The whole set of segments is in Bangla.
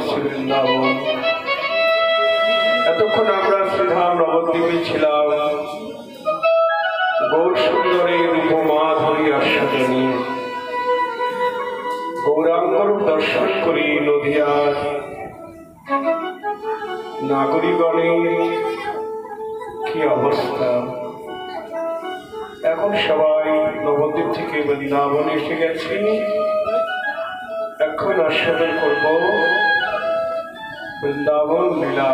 হয়েছে বৃন্দাবন। এতক্ষণ আমরা শ্রীধাম নবদ্বীপে ছিলাম, গৌর সুন্দরী রূপমাধুরী আস্বাদনী গৌরাঙ্গরূপ দর্শন করি। নদিয়ার নাগরিকগণের কি অবস্থা! এখন সবাই নবদ্বীপ থেকে বৃন্দাবনে এসে গেছি। এখন আস্বাদন করব বৃন্দাবন লীলা।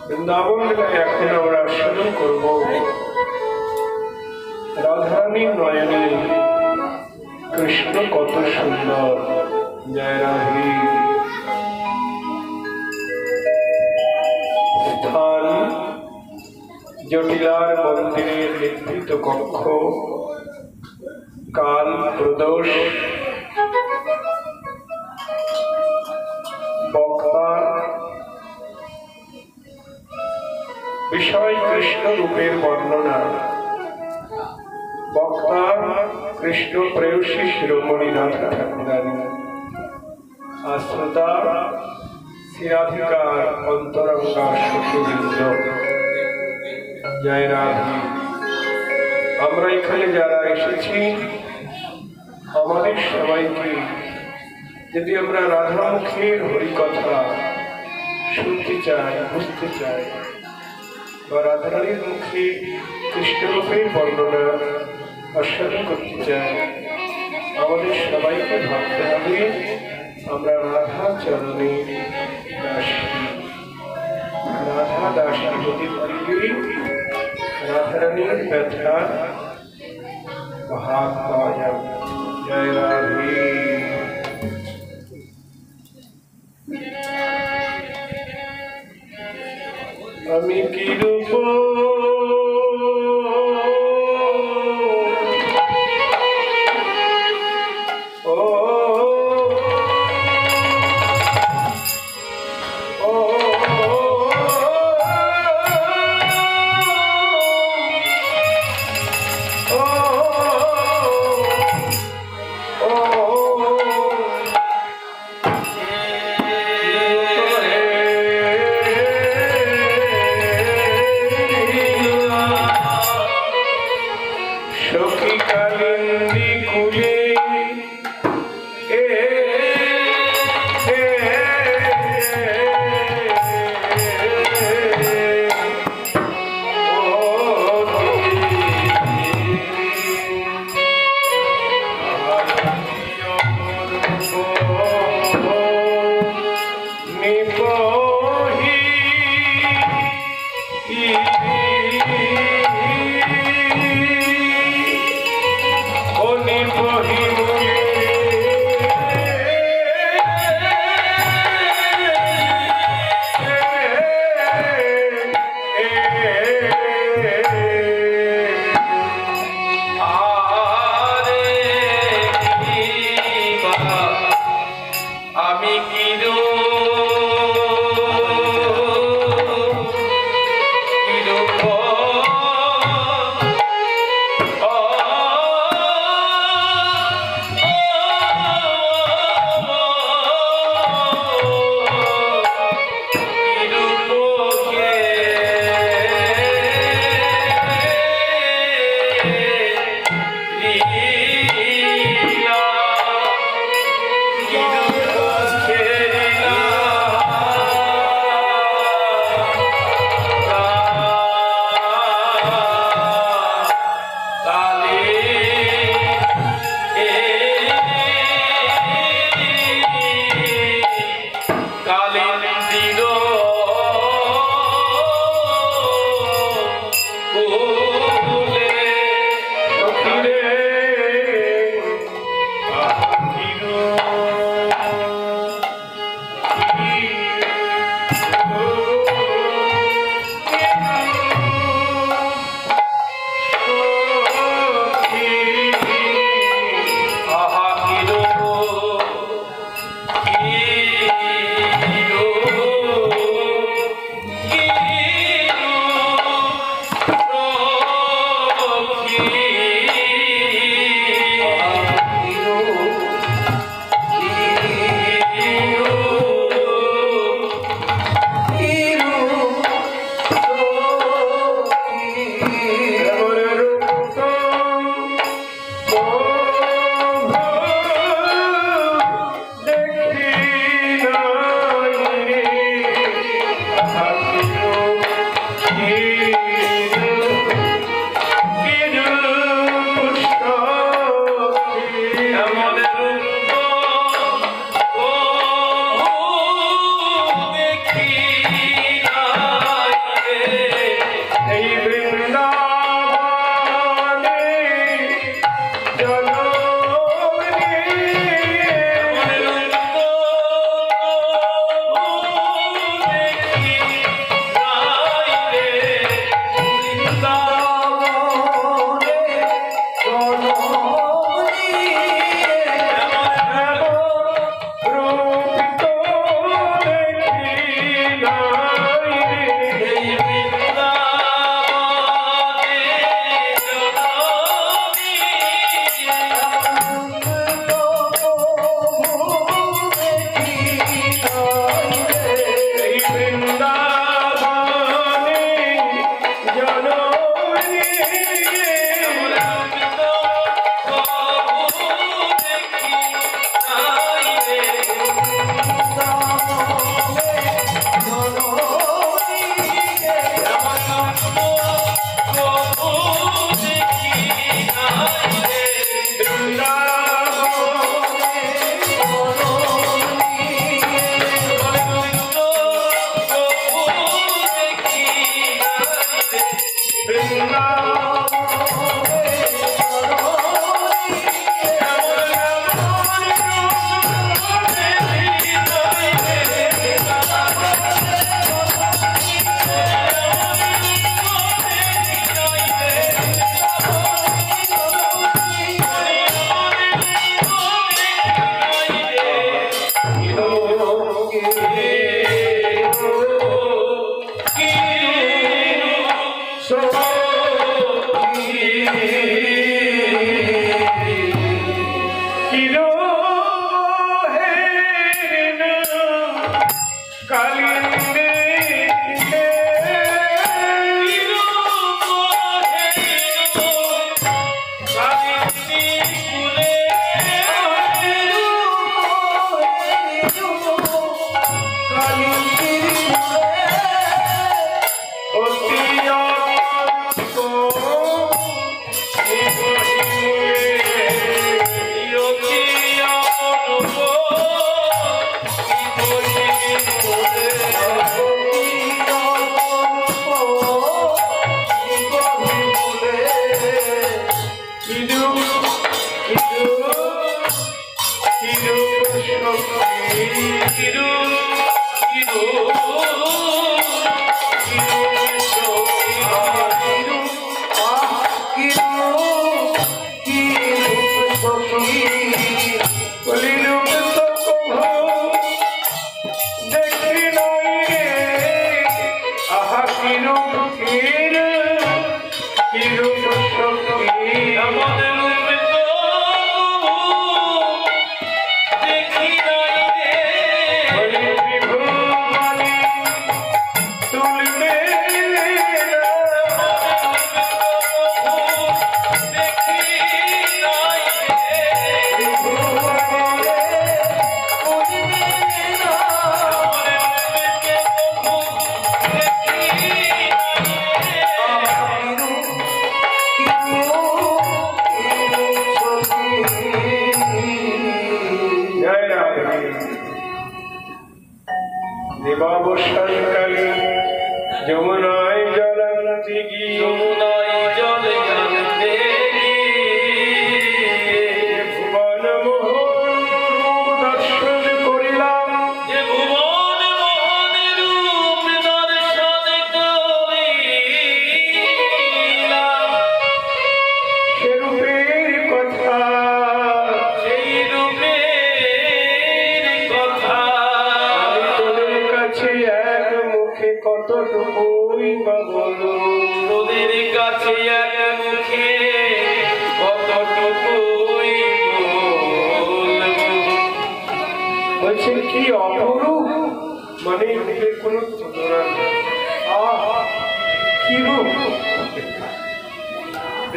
বৃন্দাবন লীলায় এখন আমরা আস্বাদন করব রাধারানীর নয়নে কৃষ্ণ কত সুন্দর। জয় রাধে। স্থান জটিলার মন্দিরের নিভৃত কক্ষ, কাল প্রদোষ, বক্তা বিষয় কৃষ্ণ রূপের বর্ণনা। বক্তা কৃষ্ণ প্রেয়সী শিরোমণি রাধা ঠাকুরানী, আশ্রতা শ্রীরাধিকার অন্তরঙ্গা সখীবৃন্দ। জয় রাধে। আমরা এখানে যারা এসেছি, আমাদের সবাইকে যদি আমরা রাধামুখের হরিকথা শুনতে চাই, বুঝতে চাই, বা রাধারানীর মুখে কৃষ্ণরূপের বর্ণনা আস্বাদন করতে চাই, আমাদের সবাইকে ভাবতে হবে আমরা রাধা চরণে দাসী। রাধা দাসী হতে পারলে রাধারানীর ব্যথার ভাগ পাওয়া যাবে। জয় রাধে। আমি কি রূপ Oh,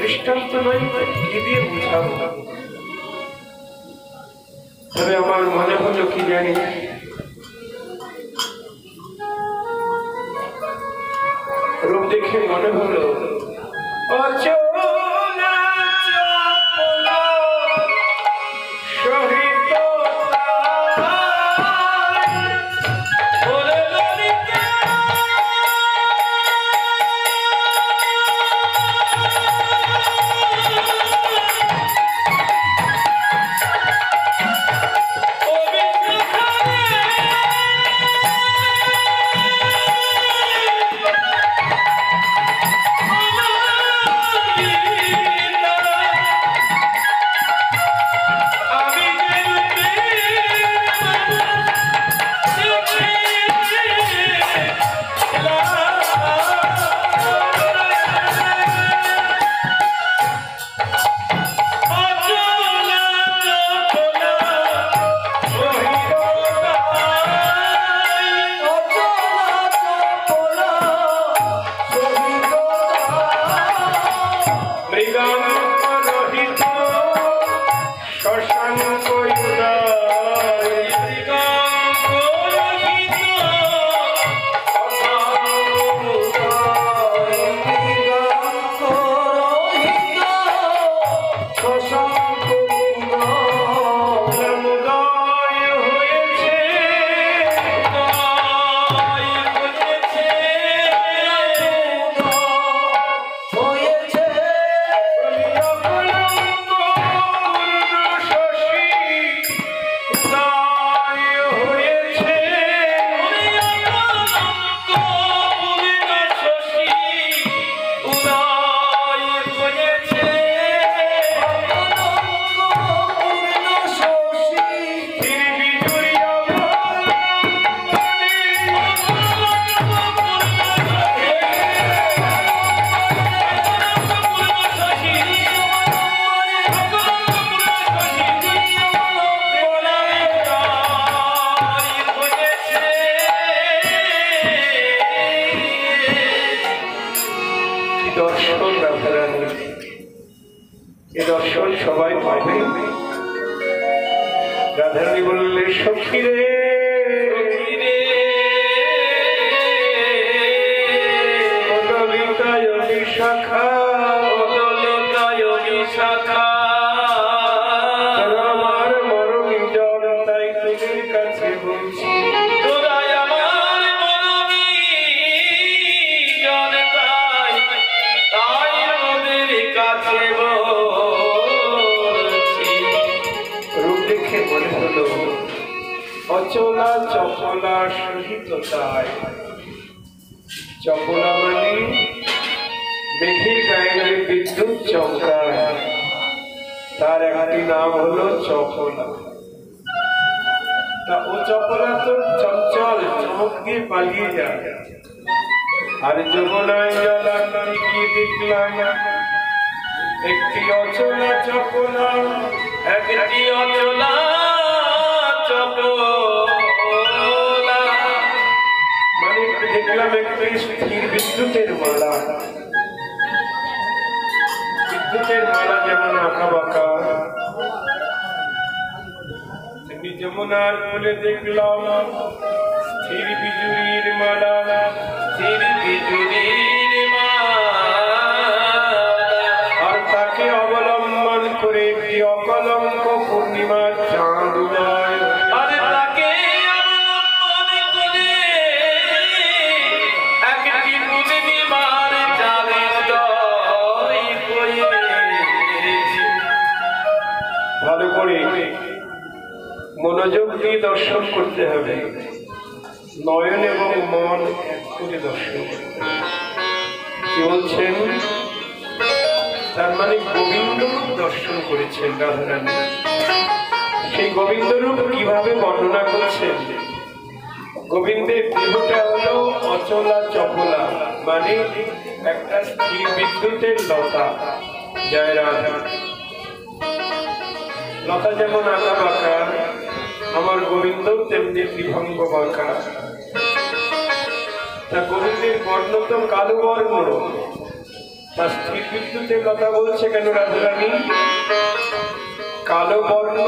দৃষ্টান্ত নয়, কি দিয়ে বুঝাবো? তবে আমার মনে হলো কি জানি, রূপ দেখে মনে হলো দর্শন সবাই পাবে। রাধারানী বললে সখী রে অদলিতায় বিশাখা আমার মরণী জন তাই তোদের কাছে বলছি অচলা চপলা সহিততায়। চপলা মানে মেঘের গায়ে যে বিদ্যুৎ চমকায়, তার একটি নাম হলো চপলা। তা ও চপলা তো চঞ্চল, চমক দিয়ে পালিয়ে যায়। আর যমুনায় জলান্তি গিয়ে দেখলাম একটি অচলা চপলা, একটি অচলা মানে দেখলাম একটি স্থির বিদ্যুতের মালা। বিদ্যুতের মালা যেমন আঁকা বাঁকা, তেমনি যমুনার কোলে দেখলাম স্থির বিজুরির মালা। স্থির বিজুরির আর তাকে অবলম্বন করে একটি অকলঙ্ক পূর্ণিমার চাঁদ উদয়। ভালো করে মনোযোগ দিয়ে দর্শন করতে হবে, নয়ন এবং মন এক করে দর্শন করতে হবে। কি বলছেন? তার মানে গোবিন্দ রূপ দর্শন করেছেন রাধারানী। সেই গোবিন্দ রূপ কিভাবে বর্ণনা করছেন? গোবিন্দের দেহটা হলো অচলা চপলা, মানে একটা স্থির বিদ্যুতের লতা। জয় রাধা। লতা যেমন আঁকা বাঁকা, আমার গোবিন্দ তেমনি ত্রিভঙ্গ বাঁকা। তা গোবিন্দের বর্ণ তো কালো বর্ণ, তার স্থির বিদ্যুতের কথা বলছে কেন রাজরানী? কালো বর্ণ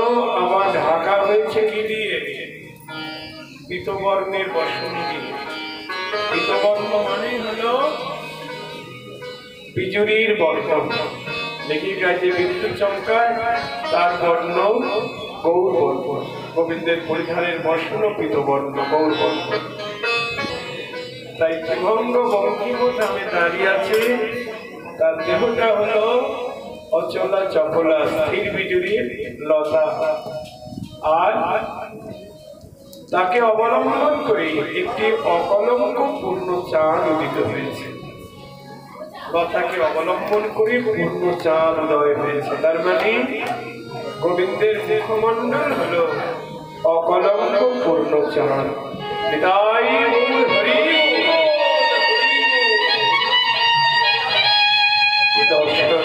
আবার ঢাকা হয়েছে কি দিয়ে? পীতবর্ণের বসন দিয়ে। পীতবর্ণ মানে হলো বিজুরির বর্ণ। লেখিকা যে বিদ্যুৎ চমকায় তার বর্ণ গৌর বর্ণ। গোবিন্দের পরিধানের বসন পীতবর্ণ, গৌর বর্ণ। তাই ত্রিভঙ্গ বঙ্কিম নামে দাঁড়িয়ে আছে। তার দেহটা হলো অচলা চপলা স্থির বিজুরির লতা। আর তাকে অবলম্বন করে একটি অকলঙ্ক পূর্ণ চাঁদ উদিত হয়েছে। লতাকে অবলম্বন করে পূর্ণ চাঁদ উদয় হয়েছে। তার মানে গোবিন্দের মুখমণ্ডল হলো অকলঙ্ক পূর্ণ চাঁদ। তাই হরি দর্শন।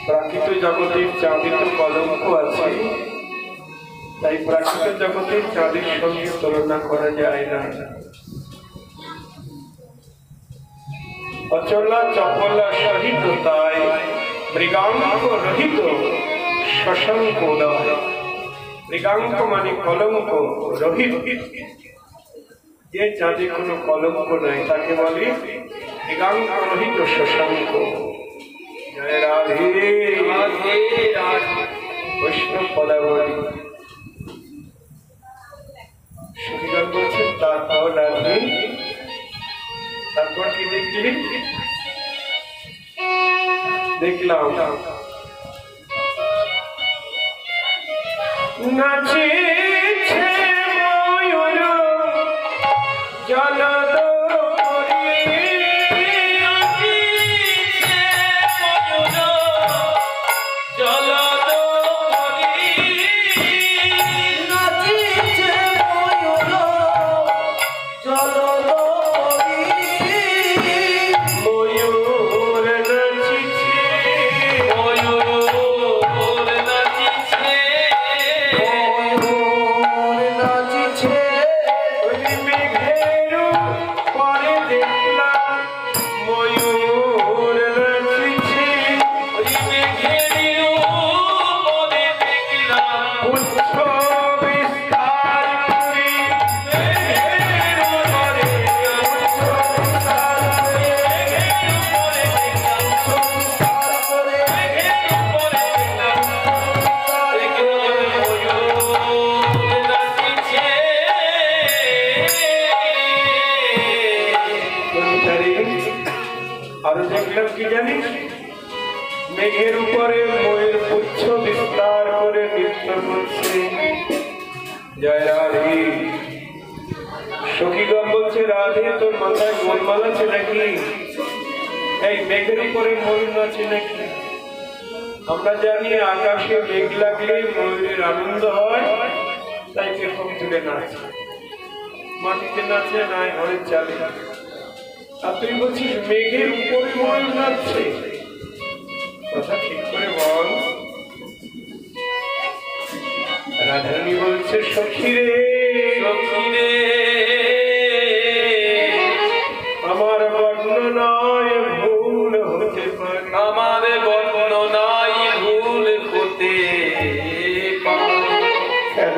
প্রাকৃত জগতের চাঁদের তো কলঙ্ক আছে, তাই প্রাকৃত জগতের চাঁদের সঙ্গে তুলনা করা যায় না। অচলা চপলা সহিত তাই মৃগাঙ্ক রহিত শশাঙ্ক উদয়। মৃগাঙ্ক মানে কলঙ্ক, রহিত যে চাঁদে কোনো কলঙ্ক নাই তাকে বলে মৃগাঙ্ক রহিত শশাঙ্ক। জয় রাধে রাধে রাধে বৈষ্ণব পদাবলী। সুখীগণ বলছেন তারপর রাধে, তারপর কি দেখলি? দেখলাম নাচিছে ময়ূর জলদ মেঘের উপরে ময়ূর পুচ্ছ বিস্তার করে নৃত্য করছে। জয় রাধে। সখীগণ বলছে রাধে তোর মাথায় গোলমাল আছে নাকি? এই মেঘের উপরে ময়ূর নাচে নাকি? আমরা জানি আকাশে মেঘ লাগলে ময়ূরের আনন্দ হয়, তাই পেখম তুলে নাচে, মাটিতে নাচে নাই ঘরের চালে। আর তুই বলছিস মেঘের উপরে ময়ূর নাচছে, কথা ঠিক করে বল। রাধারানী বলছে সখী রে সখী রে আমার বর্ণনায় ভুল হতে পারে, আমার বর্ণনায় ভুল হতে পারে। কেন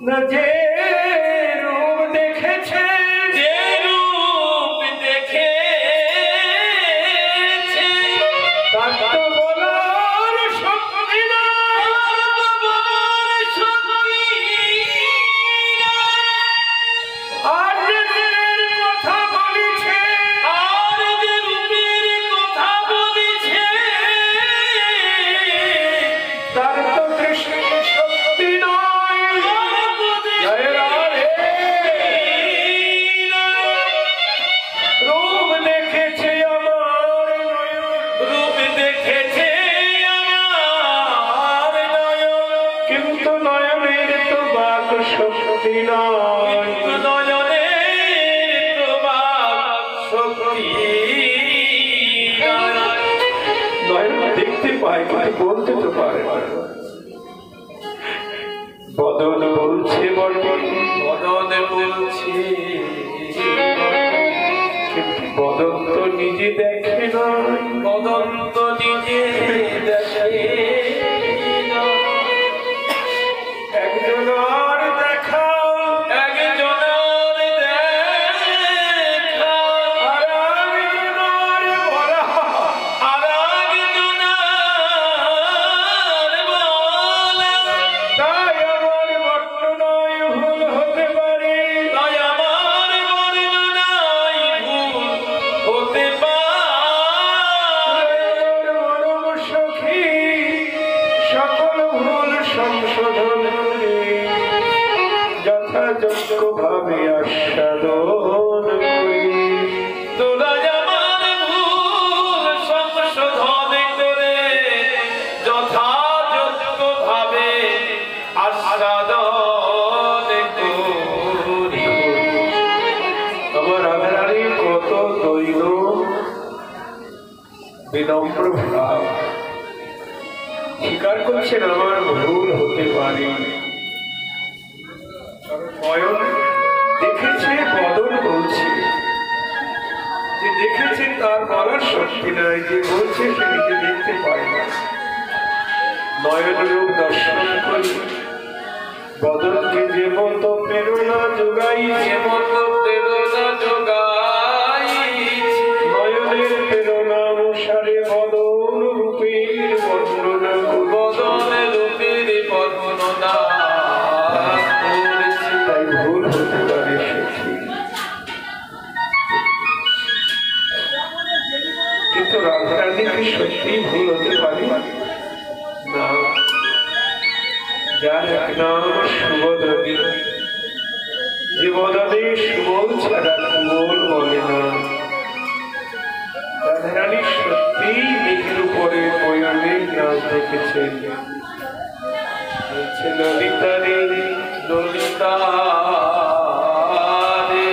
না যে রূপ দেখেছে, যে রূপ দেখেছে তার তো বলার শক্তি না, আর যে রূপের কথা বলিছে, আর যে রূপের কথা বলিছে তার তো দৃষ্টি শক্তি নয়। রূপ দেখেছে আমার রূপ দেখেছে আমার নয়ন, কিন্তু নয়নের তো বাক শক্তি নয়, নয়নের তো বাক শক্তি নয়ন দেখতে পায় কিন্তু বলতে তো পারে না। বদন বলছে বটে, বদন বলছে, কিন্তু বদন তো নিজে দেখে না, বদন তো নিজে দেখে না। একজনের দেখা, একজনের দেখা, আর একজনের বলা, আর একজনের বলা। তাই আমার বর্ণনায় ভুল হতে পারে, তাই আমার বর্ণনায় ভুল হতে পারে। মরম সখী সকল ভুল সংশোধন করে যথাযোগ্য ভাবে আস্বাদন করি। তোরা আমার ভুল সংশোধন করে যথাযোগ্য ভাবে আস্বাদন করি। আমার রাধারানী কত দৈন বিনম্র ভাব, স্বীকার করছেন আমার ভুল হতে পারে। নয়ন দেখেছে, বদন বলছে, যে দেখেছে তার বলার শক্তি নাই, যে বলছে সে নিজে দেখতে পায় না। নয়ন রূপ দর্শন করি বদনকে যে মত প্রেরণা যোগাই, যে মত প্রেরণা যোগাই, নয়নের প্রেরণা অনুসারে বদন রূপের বর্ণনা, বদন রূপের বর্ণনা করেছি। তাই ভুল হতে পারে সখী, কিন্তু রাধারানী কি সত্যি ভুল হতে পারে না? যার এক নাম সুবদনী, যে বদনে সুবল ছাড়া কুমল বলে না। রাধারানী সত্যি মেঘের উপরে ময়ূরের নাচ দেখেছেন। ললিতা রে ললিতা রে,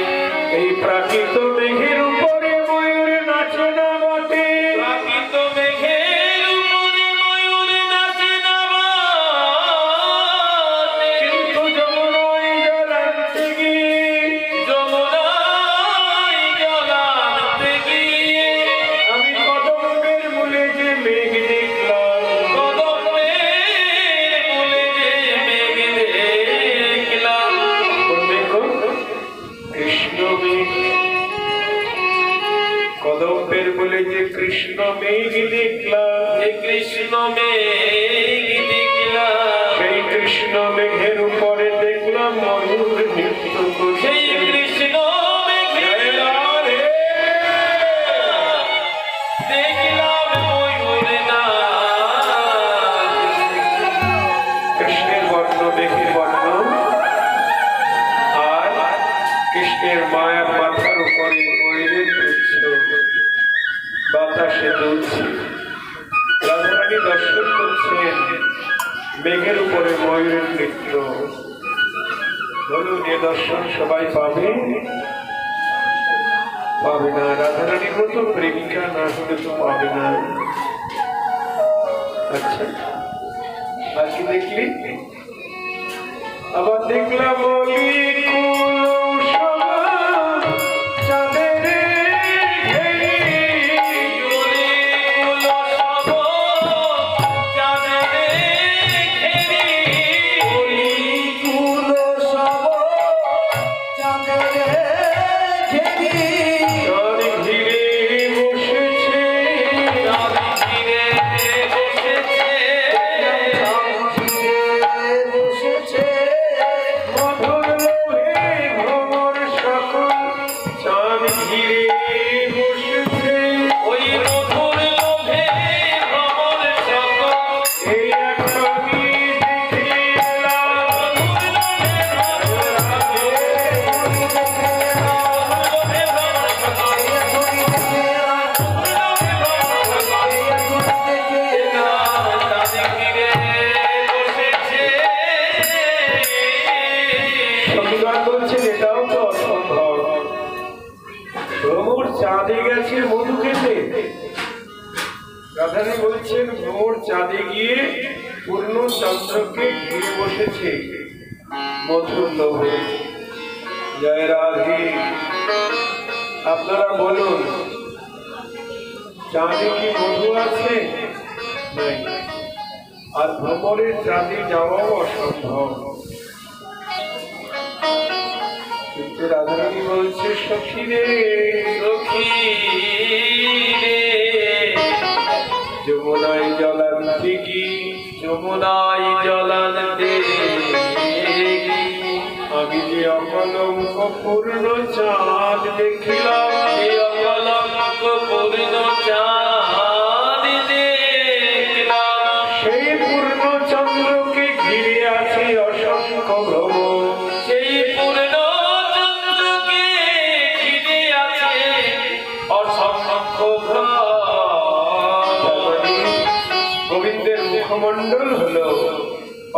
এই প্রাকৃত মেঘের উপরে ময়ূর নাচে না বটে, প্রাকৃত মেঘের উপরে ময়ূর নাচে না বটে, কিন্তু যমুনায় জল আনতে গিয়ে, যমুনায় জল আনতে গিয়ে আমি কদমের মূলে যে মেঘ দেখলাম, কদমের মূলে যে মেঘ দেখলাম, কৃষ্ণ মেঘ, কদমের বলে যে কৃষ্ণ মেঘ দেখলাম, যে কৃষ্ণ মেঘ দেখলাম, সেই কৃষ্ণ মেঘের উপরে দেখলাম ময়ূর নৃত্য করছে। সেই কৃষ্ণ মেঘের উপরে দেখলাম ময়ূর নাচ। কৃষ্ণের বর্ণ মেঘের বর্ণ, আর কৃষ্ণের মায়ার মাথার উপরে ময়ূরের পুচ্ছ বাতাসে দুলছে। রাধারানী দর্শন করছেন মেঘের উপরে ময়ূরের নৃত্য। বলুন, এ দর্শন সবাই পাবে? পাবে না। রাধারানীর মতো প্রেমিকা না হলে তো পাবে না। আচ্ছা, আর কি দেখলি? আবার দেখলাম রাধারানী বলছেন ভোর চাঁদে গিয়ে পূর্ণ চন্দ্রকে ঘিরে বসেছে মধুর লোভে। জয় রাধে। আপনারা বলুন, চাঁদে কি মধু আছে? আর ভ্রমণের চাঁদে যাওয়াও অসম্ভব। কিন্তু রাধারানী বলছে সখী রে, সখী রে, যমুনায় জলান্তে কি, যমুনায় জলান্তে আমি যে অকলঙ্ক পূর্ণ চাঁদ দেখিলাম, যে অকলঙ্ক পূর্ণ চাঁদ দেখলাম, সেই পূর্ণ চন্দ্রকে ঘিরে আছে অসংখ্য ভ্রমণ। সেই পূর্ণ চন্দ্রকে ঘিরে আছে অসংখ্য ভ্রমণ। গোবিন্দের মুখমণ্ডল হলো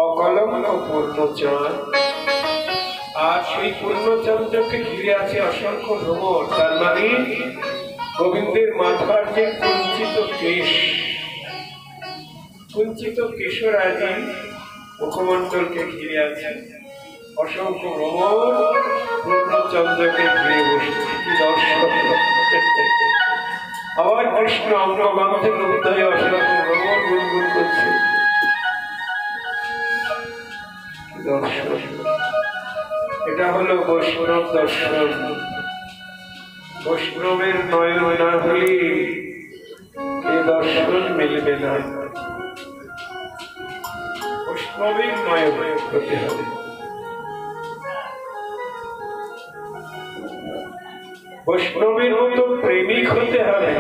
অকলঙ্ক পূর্ণ চাঁদ, আর সেই পূর্ণচন্দ্রকে ঘিরে আছে অসংখ্য ভ্রমর। তার মানে গোবিন্দের মাথার যে কুঞ্চিত কেশ, কুঞ্চিত কেশরাজি মুখমণ্ডলকে ঘিরে আছে অসংখ্য ভ্রমর, পূর্ণচন্দ্রকে ঘিরে বসেছে। কি দর্শন! আবার কৃষ্ণ অঙ্গগন্ধে লুপ্ত হয়ে অসংখ্য ভ্রমর গুনগুন করছে। কি দর্শন! এটা হলো বৈষ্ণব দর্শন। বৈষ্ণবের নয়ন না হলে এই দর্শন মিলবে না। বৈষ্ণবের নয়ন হতে হবে। বৈষ্ণবের মতো প্রেমিক হতে হবে।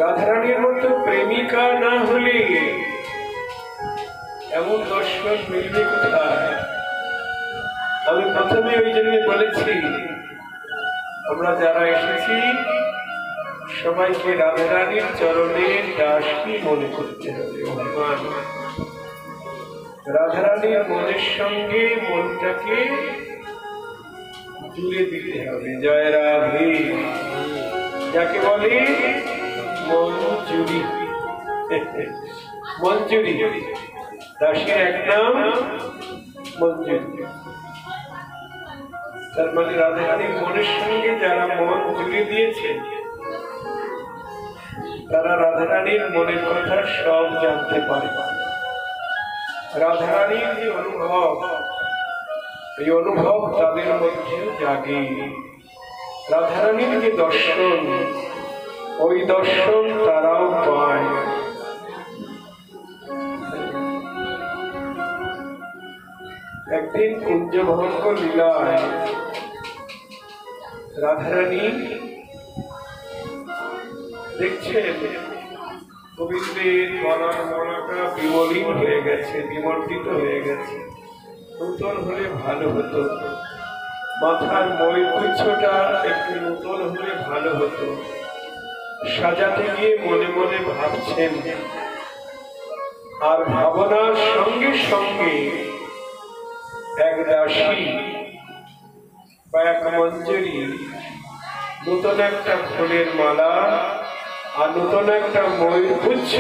রাধারানীর মতো প্রেমিকা না হলে এমন দর্শন মিলবে কোথায়? আমি প্রথমে ওই জন্য বলেছি, আমরা যারা এসেছি সবাইকে রাধারানীর চরণের দাসী মনে করতে হবে। অভিমান, রাধারানীর মনের সঙ্গে মনটাকে জুড়ে দিতে হবে। জয় রাধে। যাকে বলে মঞ্জুরি, মঞ্জুরি দাসীর এক নাম মঞ্জুরি। তার মানে রাধারানীর মনের সঙ্গে যারা মন জুড়ে দিয়েছে তারা রাধারানীর মনের কথা সব জানতে পারে। রাধারানীর যে অনুভব, এই অনুভব তাদের মধ্যে জাগে। রাধারানীর যে দর্শন, ওই দর্শন তারাও পায়। একদিন কুঞ্জভঙ্গ লীলায় রাধারানী দেখছেন গোবিন্দের গলার মালাটা বিমলিন হয়ে গেছে, বিমর্দিত হয়ে গেছে। নূতন হলে ভালো হতো, মাথার ময়ূরগুচ্ছটা একটু নূতন হলে ভালো হতো। সাজাতে গিয়ে মনে মনে ভাবছেন, আর ভাবনার সঙ্গে সঙ্গে এক দাসী বা এক মঞ্জুরি নূতন একটা ফুলের মালা আর নূতন একটা ময়ূরগুচ্ছ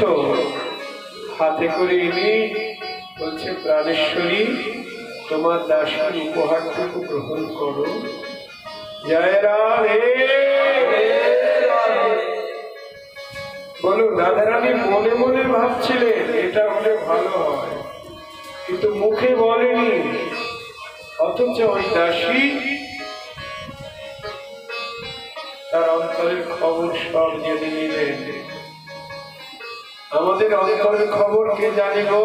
হাতে করে এনে বলছে, প্রাণেশ্বরী তোমার দাসীর উপহারটুকু গ্রহণ করো। জয় রাধে। বলুন, রাধারানী মনে মনে ভাবছিলেন এটা হলে ভালো হয়, কিন্তু মুখে বলেনি। অথচ ওই দাসী তার অন্তরের খবর সব জেনে নিলেন। আমাদের অন্তরের খবর কে জানে গো?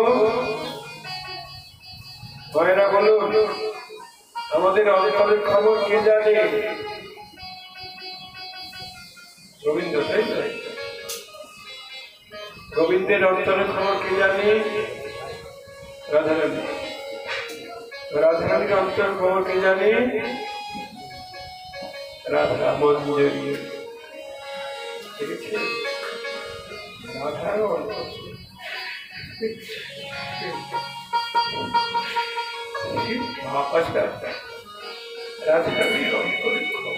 ভাইরা বলুন, আমাদের অন্তরের খবর কে জানে? গোবিন্দ, তাই তো? গোবিন্দের অন্তরের খবর কে জানে? রাধারানী। রাধারানীর অন্তরের খবর কে জানে? রাধা মঞ্জুরি। দেখেছেন রাধারও রাধারানীর অন্তরের খবর।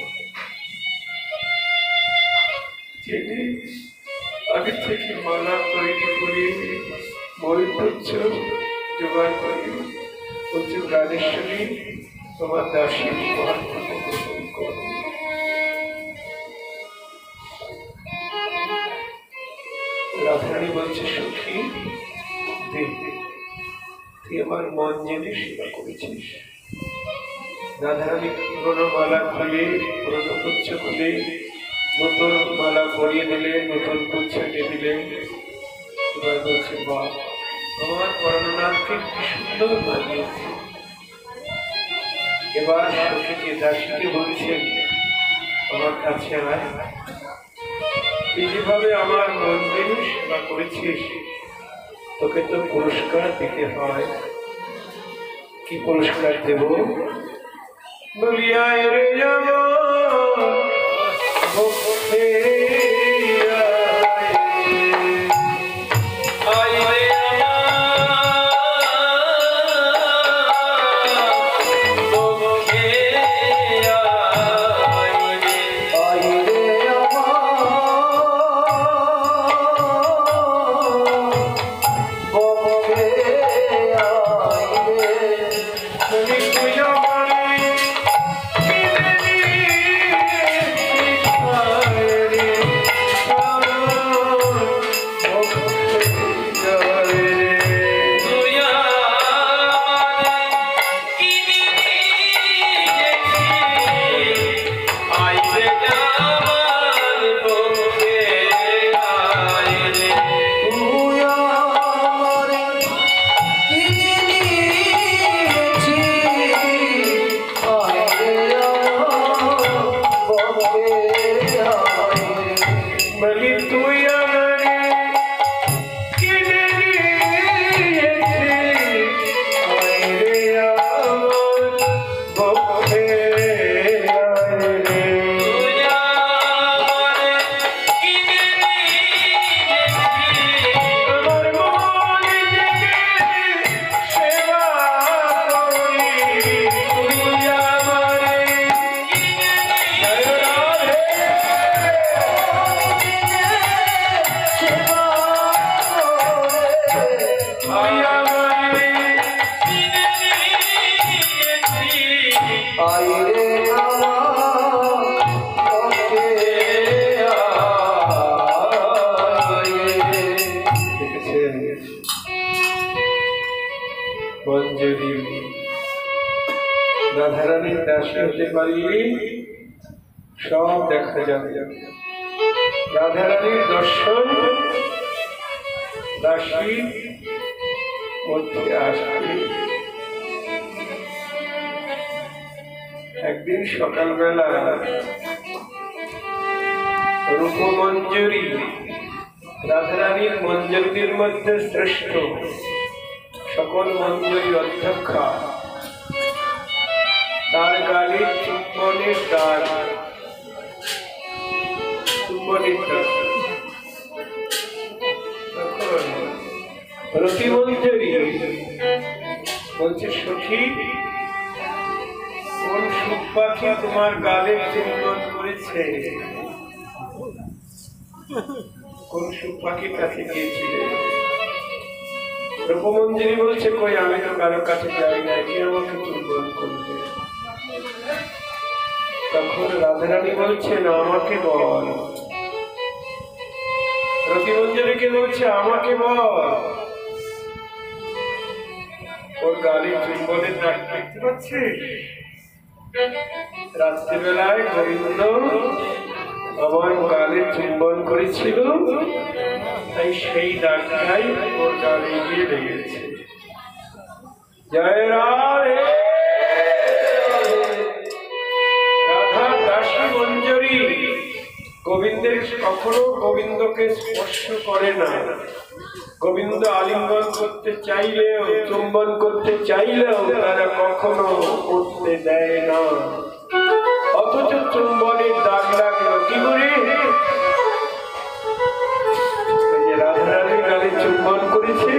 কেনে আগে থেকে মালা তৈরি করে ময়ূরপুচ্ছ জোগাড় করে প্রচুর রাজেশ্বরী তোমার দাসী উপহার গ্রহণ করো। রাধারানী বলছে সখী দেখ, তুই আমার মন জেনে সেবা করেছিস। রাধারানী পুরনো মালা খুলে পুরনো পুচ্ছ খুলে নতুন মালা পরিয়ে দিলে, নতুন পুচ্ছকে দিলে। এবার বলছে বাহ, আমার বর্ণনাথকে কি সুন্দর মানিয়েছে। এবার সখীকে দাসীকে বলছেন আমার কাছে আয়, তুই যেভাবে আমার মন জেনে সেবা করেছিস তোকে তো পুরস্কার দিতে হয়। কি পুরস্কার দেব? বলিয়া রে রাধারানীর দাসী হতে পারলে সব দেখা যাবে। রাধারানীর দর্শন দাসীর মধ্যে আসবে। একদিন সকালবেলা রূপমঞ্জুরি রাধারানীর মঞ্জুরির মধ্যে শ্রেষ্ঠ, সকল মঞ্জুরি অধ্যক্ষা, তার গালে চুম্বনের দ্বার, চুম্বনের দ্বার। রতিমঞ্জুরি বলছে সখী, কোন সুখ পাখি তোমার গালে চুম্বন করেছে? কোন সুখ পাখির কাছে গিয়েছিলে? রূপমঞ্জুরি বলছে কই, আমি তো কারোর কাছে যাই না, কি আমাকে চুম্বন করবে? তখন রাধারানী বলছেন আমাকে বল। রতিমঞ্জুরিকে বলছে আমাকে বল, ওর গালে চুম্বনের দাগ দেখতে পাচ্ছিস? রাত্রিবেলায় গোবিন্দ আমার গালে চুম্বন করেছিল, তাই সেই দাগটাই ওর গালে গিয়ে লেগেছে। জয় রাধে। রাধা দাসী মঞ্জুরি গোবিন্দের কখনো গোবিন্দকে স্পর্শ করে না। গোবিন্দ আলিঙ্গন করতে চাইলেও, চুম্বন করতে চাইলেও তারা কখনো করতে দেয় না। অথচ চুম্বনের দাগ লাগলো কি করে? রাধারানীর গালে চুম্বন করেছে,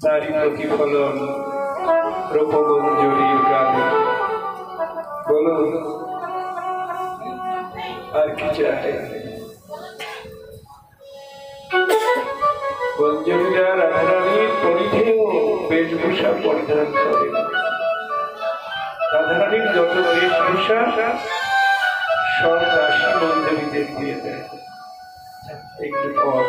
তারই প্রতিফলন রূপমঞ্জুরির গালে। বলুন আর কি চায়? বঞ্জনীরা রাধারানীর পরিধেয় বেশভূষা পরিধান করে। রাধারানীর যত বেশভূষা সব দাসী বঞ্জনীদের দিয়ে দেয়। একটু পর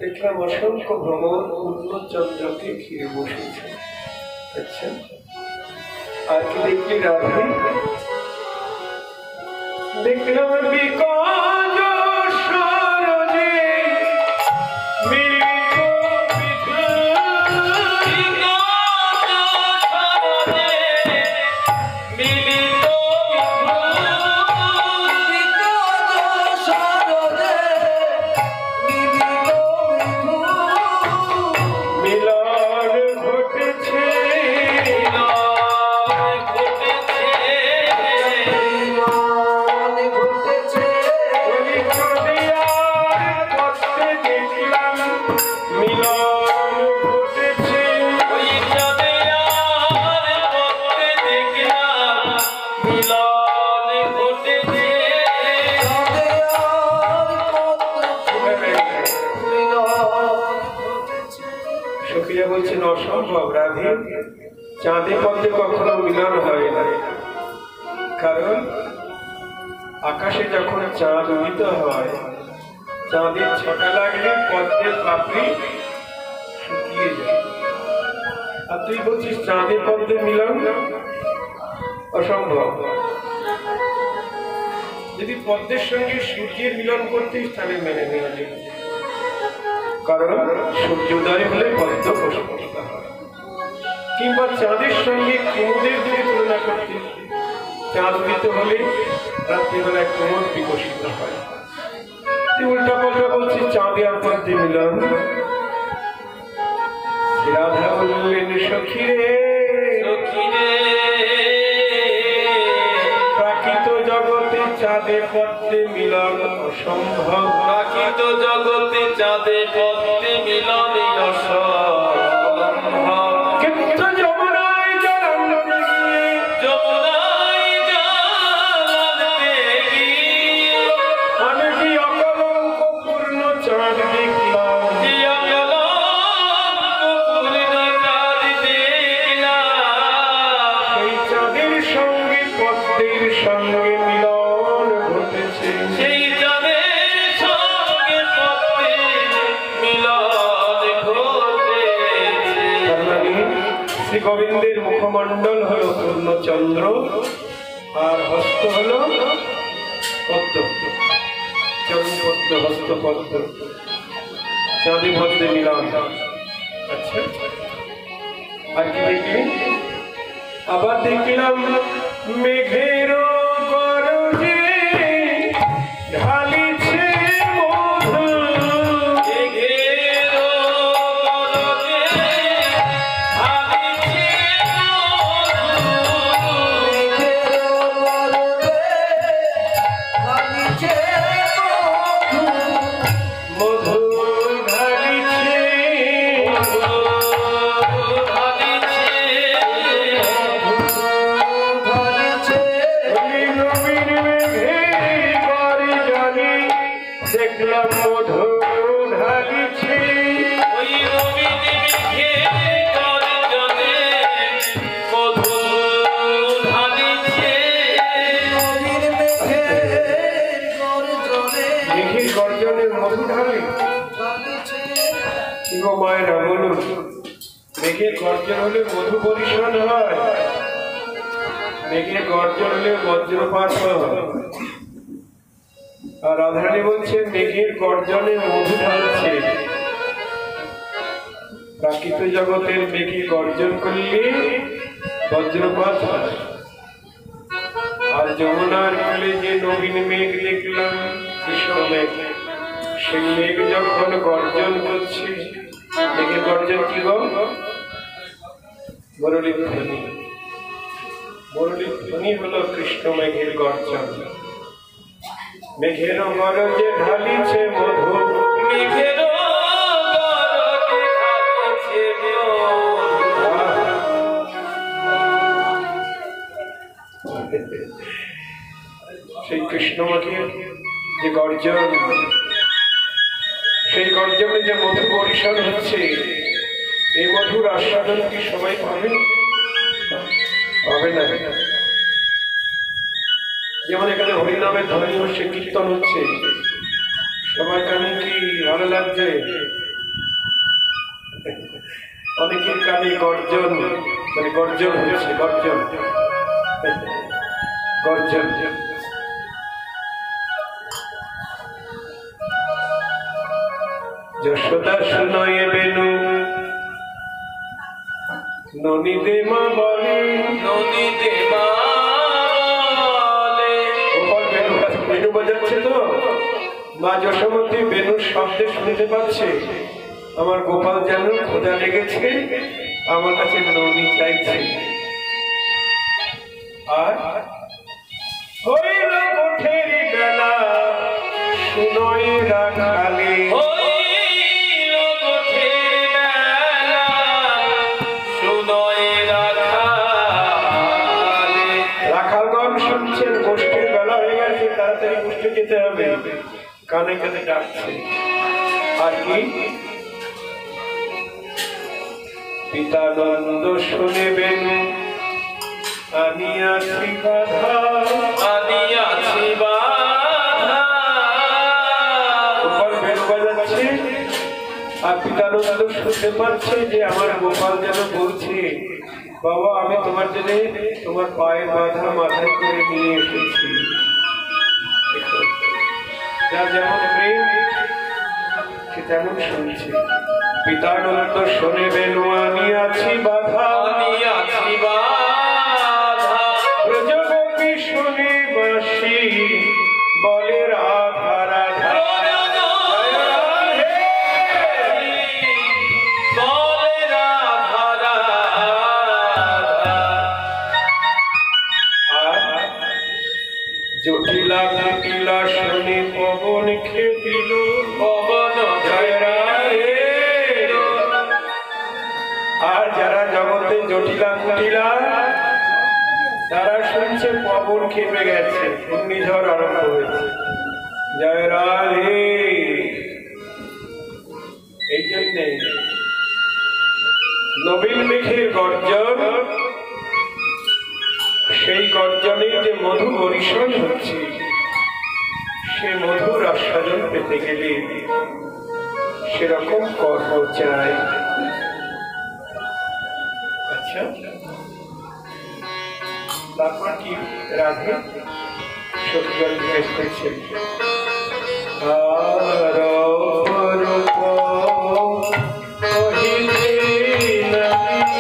দেখলাম অসংখ্য ভ্রমণ পূর্ণচন্দ্রকে ঘিরে বসেছে। আচ্ছা, আর কি দেখলি রাধা? দেখলাম বিকজ সরজে বলছেন অসম্ভব রাধে, চাঁদে পদ্মে কখনো মিলন হয় না। কারণ আকাশে যখন চাঁদ উদিত হয়, চাঁদের ছটা লাগলে পদ্মের পাপড়ি শুকিয়ে যায়। আর তুই বলছিস চাঁদে পদ্মে মিলন? অসম্ভব। যদি পদ্মের সঙ্গে সূর্যের মিলন করতিস তাহলে মেনে নেওয়া যেত, কারণ সূর্যোদয় হলে পদ্ম প্রস্ফুটিত হয়। কিংবা চাঁদের সঙ্গে কুমুদের যদি তুলনা করতে, চাঁদ উদিত হলে রাত্রিবেলায় কুমুদ বিকশিত হয়। তুই উল্টা পাল্টা বলছিস চাঁদে আর পদ্মে মিলন। রাধা বললেন সখী রে, প্রাকৃত জগতে চাঁদে পদ্মে মিলন অসম্ভব। প্রাকৃত জগতে চাঁদে পদ্মে মিলন অসম্ভব। কিন্তু যমুনায় জলান্তে গিয়ে, যমুনায় জলান্তে গিয়ে আমি কি অকলঙ্ক পূর্ণ চাঁদ দেখলাম। কি অকলঙ্ক পূর্ণ চাঁদ দেখলাম। সেই চাঁদের সঙ্গে পদ্মের সঙ্গে মিলন ঘটেছে। সেই চাঁদের সঙ্গে পদ্মের মিলন ঘটেছে। তার মানে শ্রী গোবিন্দের মুখমণ্ডল হলো পূর্ণচন্দ্র, আর হস্ত হলো পদ্ম। চন্দ্রপদ্ম, হস্ত পদ্ম, চাঁদে পদ্মে মিলন। আচ্ছা, আর কি দেখলি? আবার দেখলাম মেঘের গরজে ঢালিছে মধু। মেঘের গরজে ঢালিছে মধু ঢালিছে, নবীন মেঘের গর্জনে দেখলাম মধু ঢালিছে। ওই নবীন মেঘের গর্জনে মধু ঢালিছে। মেঘের গর্জনে মধু ঢালি? কি গো মায়েরা বলুন, মেঘের গর্জন হলে মধু পরিশোধ হয়? মেঘের গর্জন হলে বজ্রপাত হয়। আর রাধারানী বলছে মেঘের গর্জনে মধু ঢালছে। প্রাকৃত জগতের মেঘে গর্জন করলে বজ্রপাত হয়। আর যমুনার কূলে যে নবীন মেঘ দেখলাম, কৃষ্ণ মেঘ, সেই মেঘ যখন গর্জন করছে, মেঘের গর্জন কি গো? মুরলী ধ্বনি। মুরলী ধ্বনি হলো কৃষ্ণ মেঘের গর্জন। মেঘের গরজে ঢালিছে মধু, মেঘের গরজে ঢালিছে সেই কৃষ্ণ মেঘের যে গর্জন, সেই গর্জনে যে মধু পরিশন হচ্ছে, এই মধুর আস্বাদন কি সবাই পাবে? পাবে না। যেমন এখানে হরিনামের ধ্বনি হচ্ছে, কীর্তন হচ্ছে, সবার কানে কি ভালো লাগছে? অনেকের কানে গর্জন, মানে গর্জন হচ্ছে, গর্জন গর্জন। যশোদা শুনয়ে বেনু ননী দে মা বলে, নদী দেবা গোপাল বেনু বাজাচ্ছে তো, মা যশোমতী বেনুর শব্দে শুনতে পাচ্ছে আমার গোপাল যেন খোঁজা লেগেছে, আমার কাছে ননী চাইছে। আর হইল কোঠের বেলা শুনয়ে রাখালে, হইল কোঠের বেলা শুনয়ে রাখালে। রাখালগণ শুনছেন গোষ্ঠীর বেলা হয়ে গেছে, তাড়াতাড়ি গোষ্ঠী যেতে হবে, কানে কানে ডাকছে। আর কি পিতানন্দ শুনেবেন আমি আছি বাধা, আনিয়াছি বাধা। গোপাল বেল বাজাচ্ছে আর পিতানন্দ শুনতে পাচ্ছে যে আমার গোপাল যেন বলছে, বাবা আমি তোমার জন্য তোমার পায়ের বাধা মাথায় করে নিয়ে এসেছি। যার যেমন প্রেম সে তেমন শুনছে। পিতানন্দ শোনেবেন আমি আছি বাধা, আনিয়াছি বাধা। ব্রজগোপী শুনে বাসি বলে রাধা রাধা। বলে রাধা রাধা। আর জটিলা কুটিলা শুনে পবন খেপিল, পবন জয় রাধে। আর যারা জগতে জটিলা কুটিলা তারা শুনছে পবন খেপে গেছে, ঘূর্ণিঝড় আরম্ভ হয়েছে। জয় রাধে। এই জন্যে নবীন মেঘের গর্জন, সেই গর্জনে যে মধু পরিশন হচ্ছে, সে মধুর আস্বাদন পেতে গেলে সেরকম কর্ম চাই। আচ্ছা, তারপর কি রাধে সত্যি জিজ্ঞেস করছেন, আর অপরূপ কহিলে নাহি,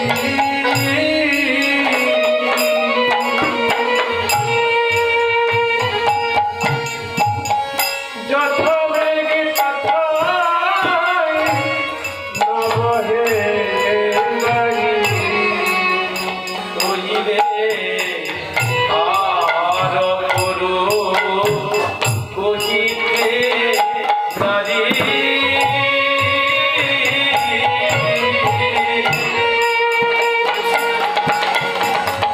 যথা মৃগে তথা নবহে বাড়ি, কহিবে আর অপরূপ কহিবে নারী।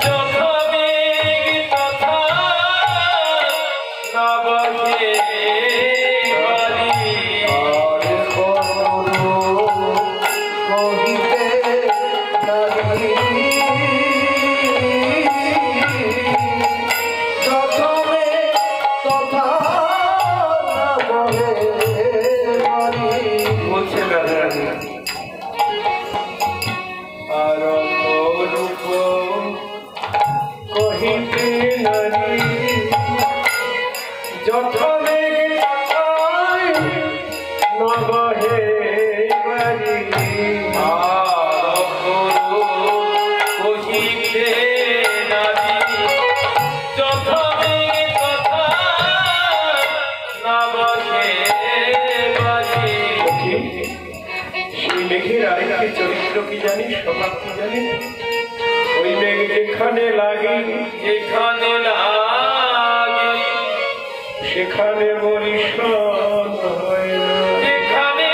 যথা মেঘ তথা নবহে বাড়ি। আর অপরূপ কহিলে নাহি, যথমে তথা নবহে বাড়ি। বলছে রাধারানী, আর অপরূপ কহিতে নারী, যথমে তথায় নবহে বাড়ি। আর অপরূপ কহিতে নারী। যথা মেঘ তথা নবহে বাড়ি। সেই মেঘের আরেকটি চরিত্র কি জানি, স্বভাব কি জানি, ওই মেঘ যেখানে লাগে যেখানে লাগে সেখানে বরিশন হয় না। যেখানে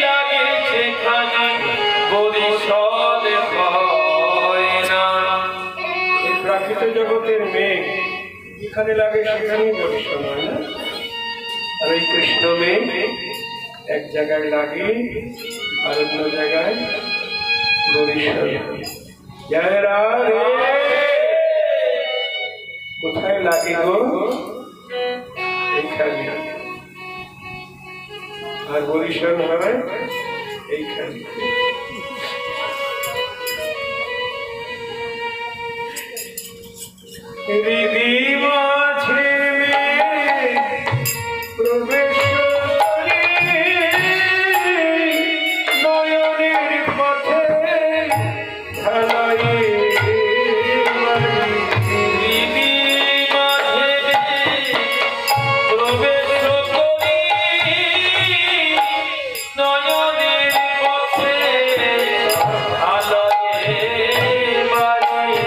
লাগে সেখানে বরিশাল হয় না। এই প্রাকৃত জগতের মেঘ যেখানে লাগে সেখানেই বরিশন হয় না। আর ওই কৃষ্ণ মেঘ এক জায়গায় লাগে আর অন্য জায়গায় বরিশন হয়। জয় রাধে। কোথায় লাগে গো? এইখানে। আর বরিশন হয় এইখানে। হৃদি মাঝে প্রবেশ করি নয়নের পথে ঢালাই হৃদি মাঝে প্রবেশ করি নয়নের পথে আলোয় বাড়ি।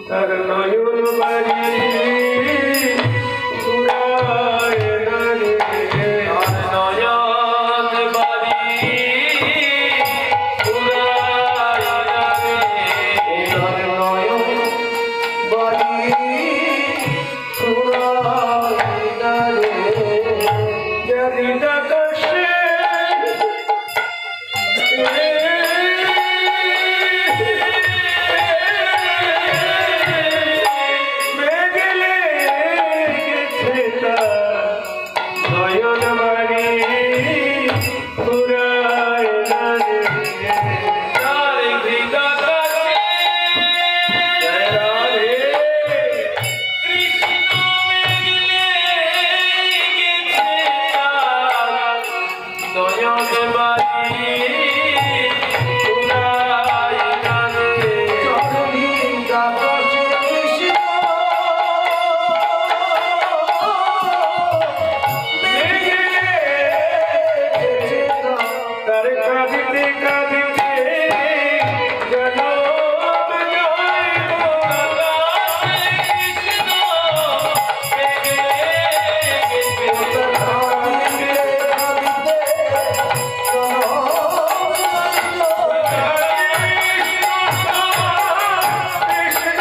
তার নয়ন বাড়ি পুরায় নারে। নয়ন বাড়ি যেদিন আকাশে মেঘলে গেছে তার নয়ন বাড়ি পুরায় নারে। জয় রাধে। তার কাঁদিতে কাঁদিতে জনম যাইব। কৃষ্ণ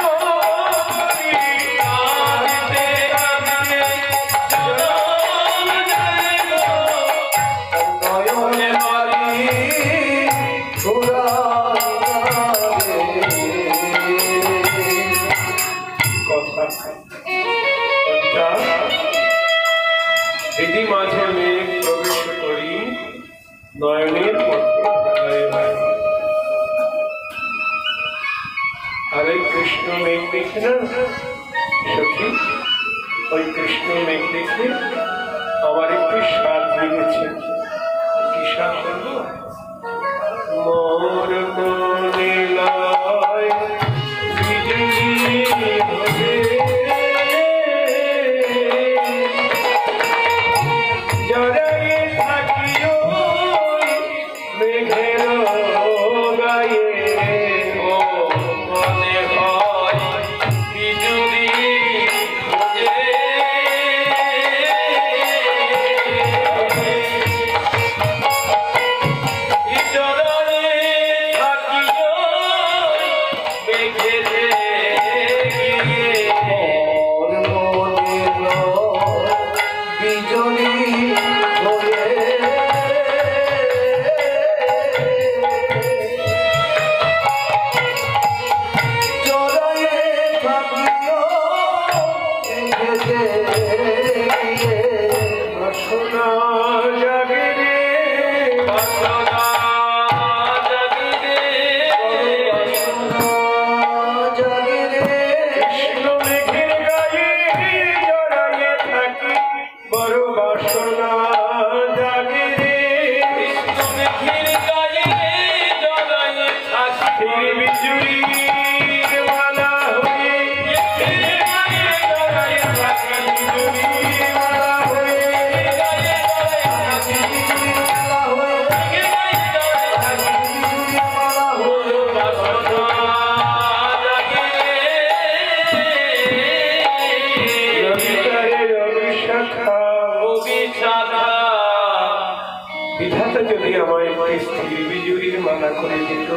মানা করে দিত,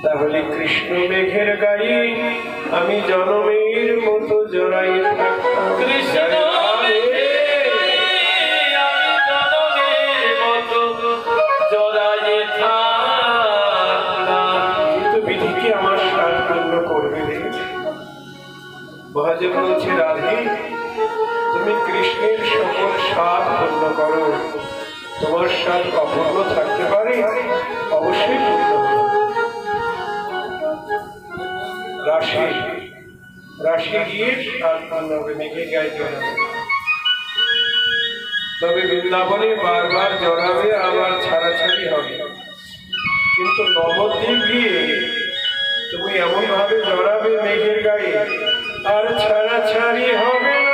তাহলে কৃষ্ণ মেঘের গায়ে আমি জনমের মতো জড়াই থাকতাম। কৃষ্ণ কিন্তু বিধি কি আমার স্বাদ পূর্ণ করবে রে? মহাদেব বলছে, রাধে তুমি কৃষ্ণের সকল স্বাদ পূর্ণ করো, তোমার স্বাদ অপূর্ণ থাকতে পারে? অবশ্যই পূর্ণ হবে। রাশি রাশি গিয়ে স্বাদ পূর্ণ হবে, মেঘে গায়ে জড়াবে। তবে বৃন্দাবনে বারবার জড়াবে, আবার ছাড়াছাড়ি হবে। কিন্তু নবদ্বীপ গিয়ে তুমি এমন ভাবে জড়াবে মেঘের গায়ে, আর ছাড়াছাড়ি হবে না।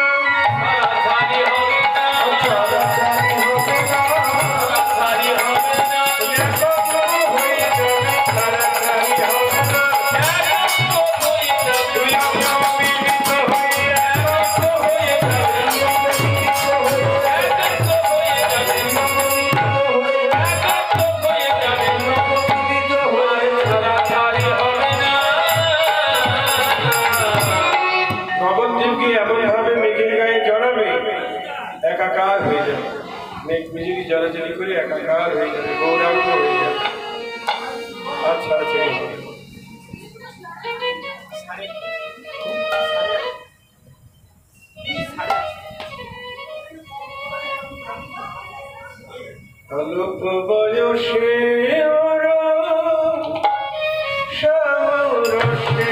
একাকার হয়ে যাবে, মেঘ বিজুলি জড়াজড়ি করে একাকার হয়ে যাবে, গৌরাঙ্গ হয়ে যাবে। আচ্ছা আচ্ছা, অল্প বয়সে শ্যামরসে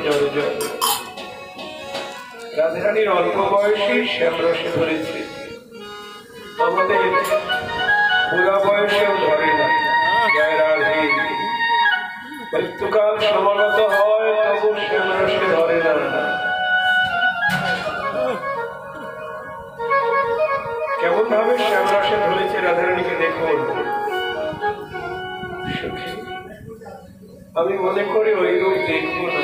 জড় জড় রাধারানীর অল্প বয়সে শ্যামরসে ধরেছে, আমাদের বুড়া বয়সেও ধরে না। জয় রাধে। মৃত্যুকাল সমাগত হয়, তবু শ্যামরসে ধরে না। কেমন ভাবে শ্যামরসে ধরেছে রাধারানীকে দেখুন। আমি মনে করি ওই রূপ দেখবো না,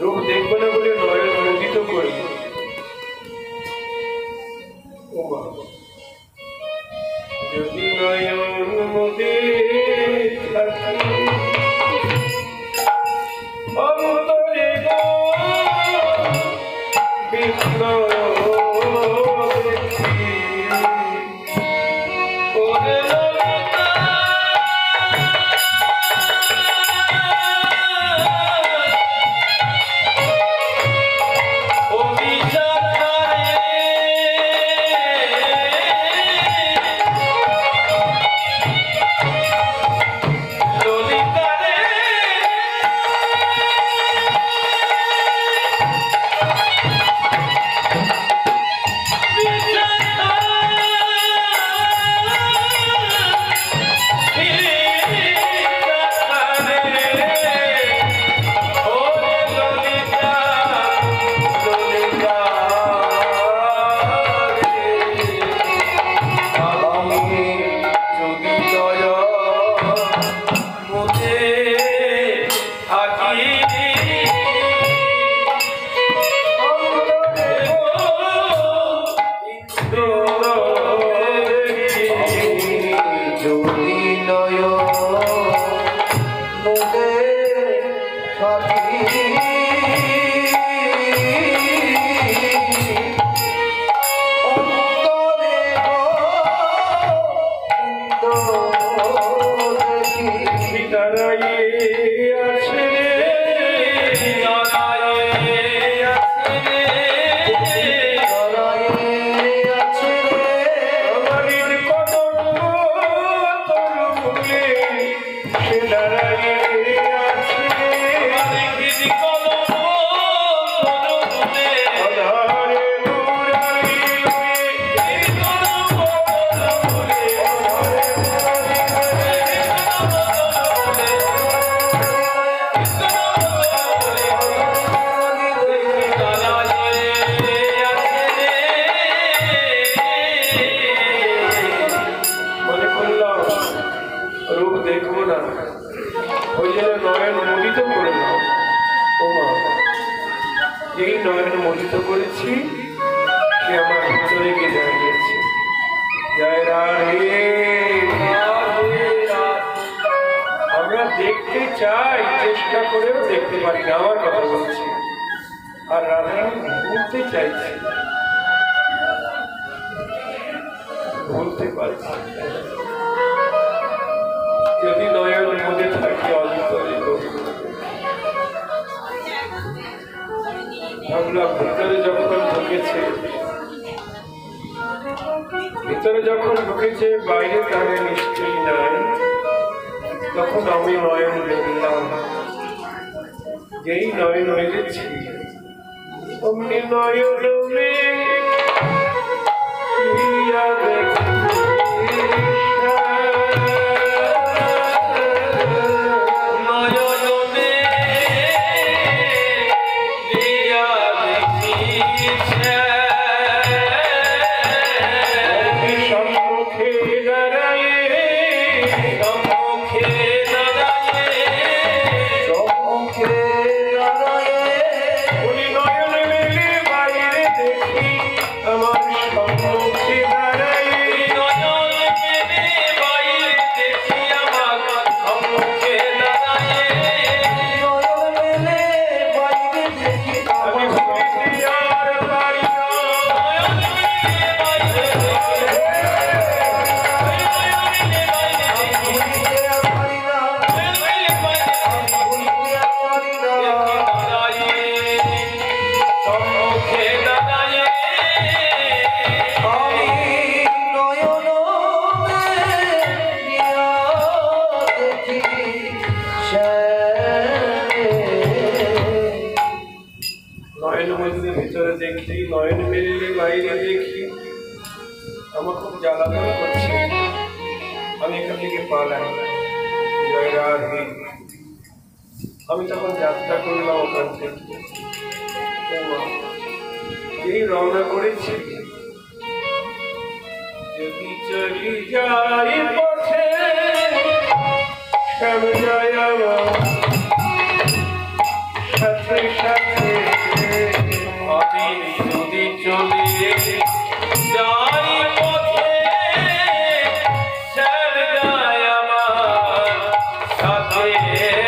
রূপ দেখবো না বলে নয়ন রঞ্জিত করি। যদি নয়ন মুদে অন্তরে বিঘ্ন দেখি দেখতে চাই, চেষ্টা করেও দেখতে পারি না। আমার কথা বলছি। আর রাধারানী বলতে চাইছি, বলতে পারছি। যদি নয়ন মনে থাকে অন্তরে ভাবলাম ভিতরে যখন ঢুকেছে বাইরে তাহলে নিশ্চয়ই নাই। তখন আমি নয়ন দেখলাম, যেই নয়ন মেলেছি অমনি নয়ন ভিতরে দেখি, নয়ন মেলে বাইরে দেখি, আমার খুব জ্বালাতন করছে। আমি এখান থেকে পালাই। জয় রাধে। আমি তখন যাত্রা করলাম ওখান থেকে। এই রওনা করেছি, যদি চলি যাই পথে শ্যাম যায় আমার সাথে সাথে। আমি যদি চলে যাই পথে শ্যাম যায় আমার সাথে সাথে।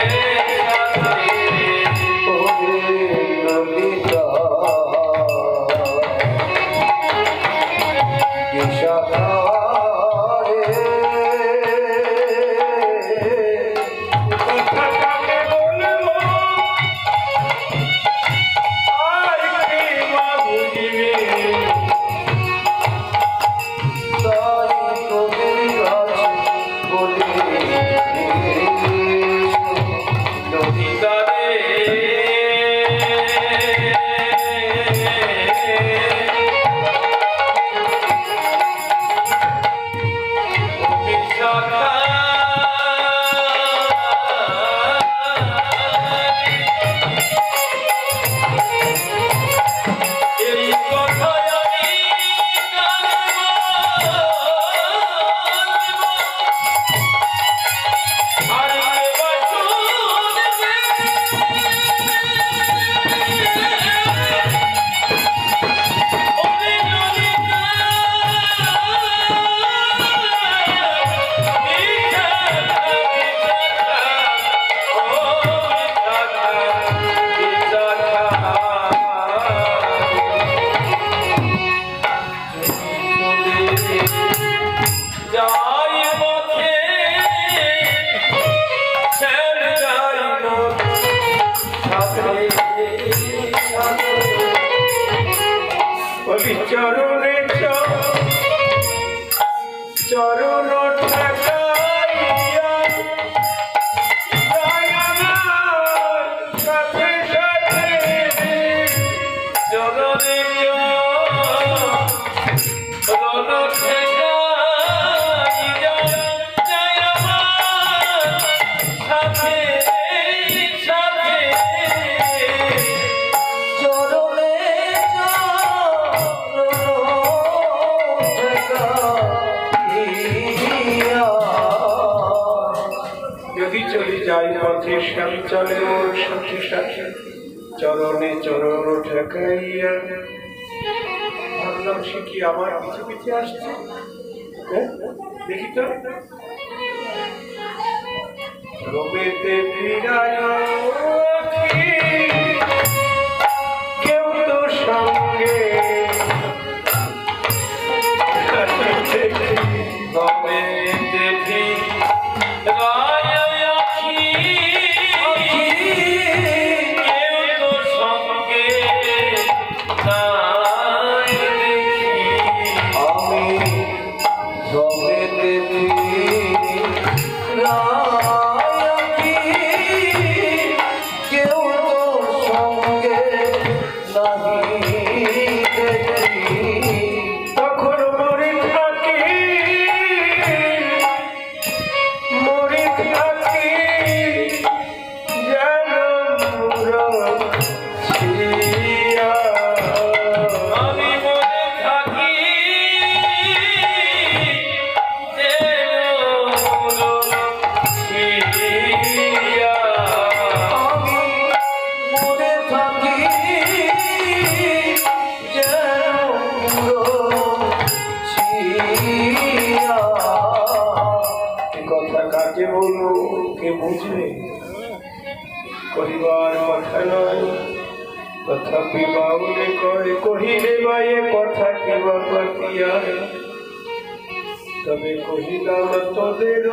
যদি চলি যাই পথে শ্যাম চলে মোর সাথে সাথে চরণে চরণ ঠেকাইয়া ভাবলাম সে কি আমার পিছে পিছে আসছে। দেখি তো রবেতে ফিরায় কেউ তো সঙ্গে রবেতে ফিরায় কেউ তো সঙ্গে নাই দেখি। আমি রবেতে ফিরাই কেউ তো সঙ্গে নাহি দেখি। তখন মরে থাকি যেন ছিয়া। আমি মরে থাকি ছিয়া। আমি মরে থাকি এ কথা কাকে বলবো কে বুঝবে? কহিবার কথা নয় তথাপি বাউলে কয় কহিলে বা এ কথা কি বা পাতিয়া। তবে কহিলাম তোদের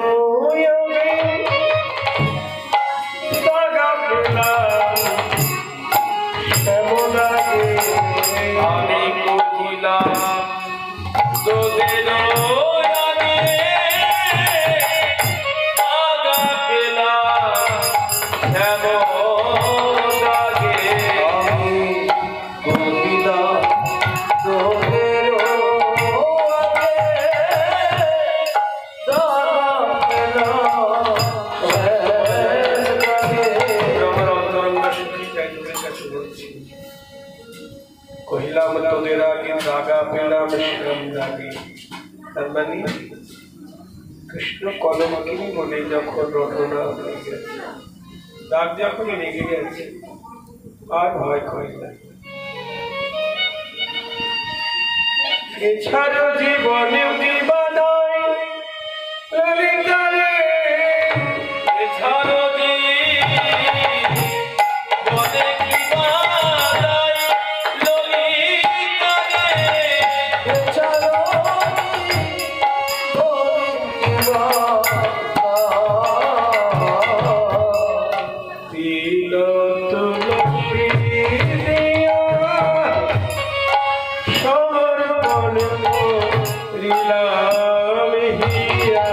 দাগা পেলাম এমন আগে। আমি কহিলাম তোদের আগে আগা পেলাম এমন আগে। আমি কহিলাম তোদের আগে দাগা পেলাম আমার অন্তরঙ্গ সুখী তাই তোদের কাছে বলছি। কহিলাম তোদের আগে দাগা পেলাম শ্যাম দাগে। তার মানে কৃষ্ণ কলঙ্কিনী বলে যখন রটনা হয়ে গেছে, দাগ যখন লেগে গেছে আর ভয় করে না। এছাড়া জীবনে দিবানায় ললিতারে এছাড়ো বলে কি বাদাই ললিতারে। তিল তুলসী দিয়া সমর্পণ করিলাম হিয়া।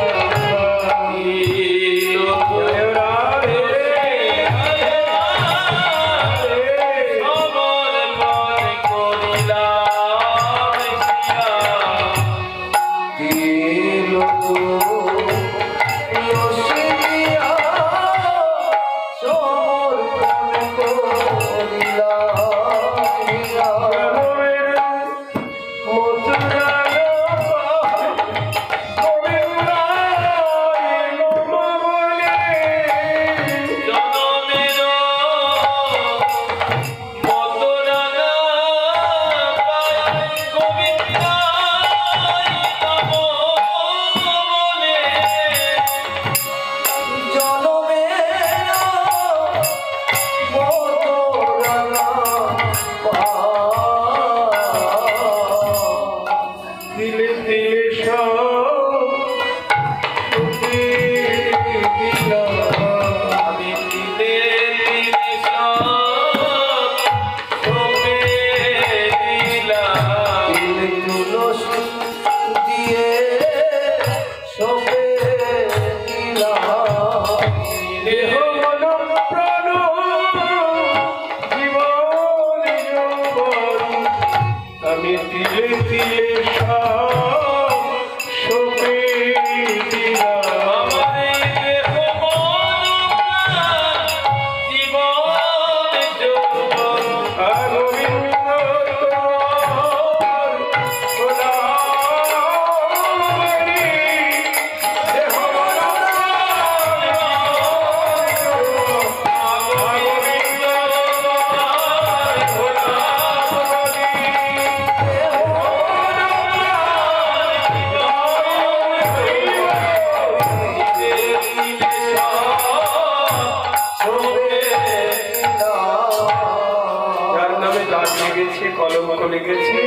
লেগেছে, কলঙ্ক লেগেছে,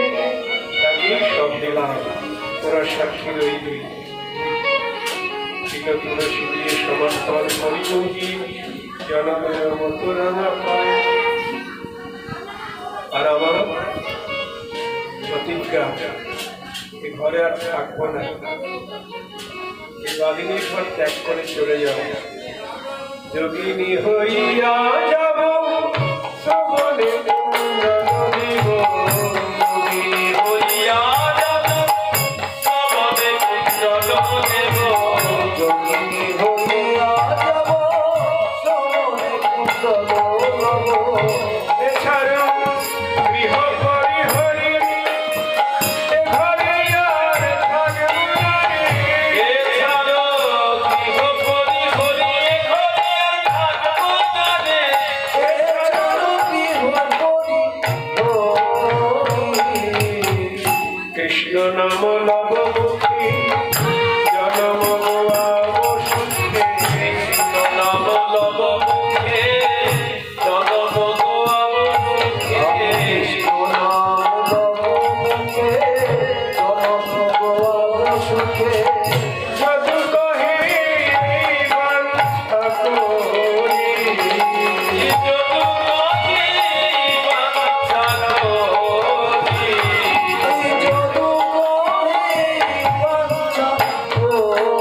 তাকে সব দিলাম, তোরা সাক্ষী রইবি। তুলসী দিয়ে সমর্পণ করিমহি, জনগণের মতো রাঙা পায়। আর আমার প্রতিজ্ঞা, এ ঘরে আর থাকবো না, এই বাদিনীর ঘর ত্যাগ করে চলে যাব। যোগিনী হইয়া যাব শ্রবণে কুণ্ডল দিব, যোগিনী হইয়া যাব শ্রবণে কুণ্ডল দেব, যোগিনী হইয়া যাব শ্রবণে কুণ্ডল দেব। এছাড়া গৃহ পরিহরি এ ঘরে আর থাকবো না রে। এছাড়া গৃহ পরিহরি এ ঘরে আর থাকবো না রে। এছাড়া গৃহ পরিহরি কৃষ্ণ নাম লব মুখে জনম গোয়াব সুখে, কৃষ্ণ নাম লব মুখে জনম গোয়াব সুখে। কৃষ্ণ নাম লব মুখে জনম গোয়াব সুখে। যদু কহে বাঞ্ছা করি, যদু কহে বাঞ্ছা করি, যদু করে বাঞ্ছা করি।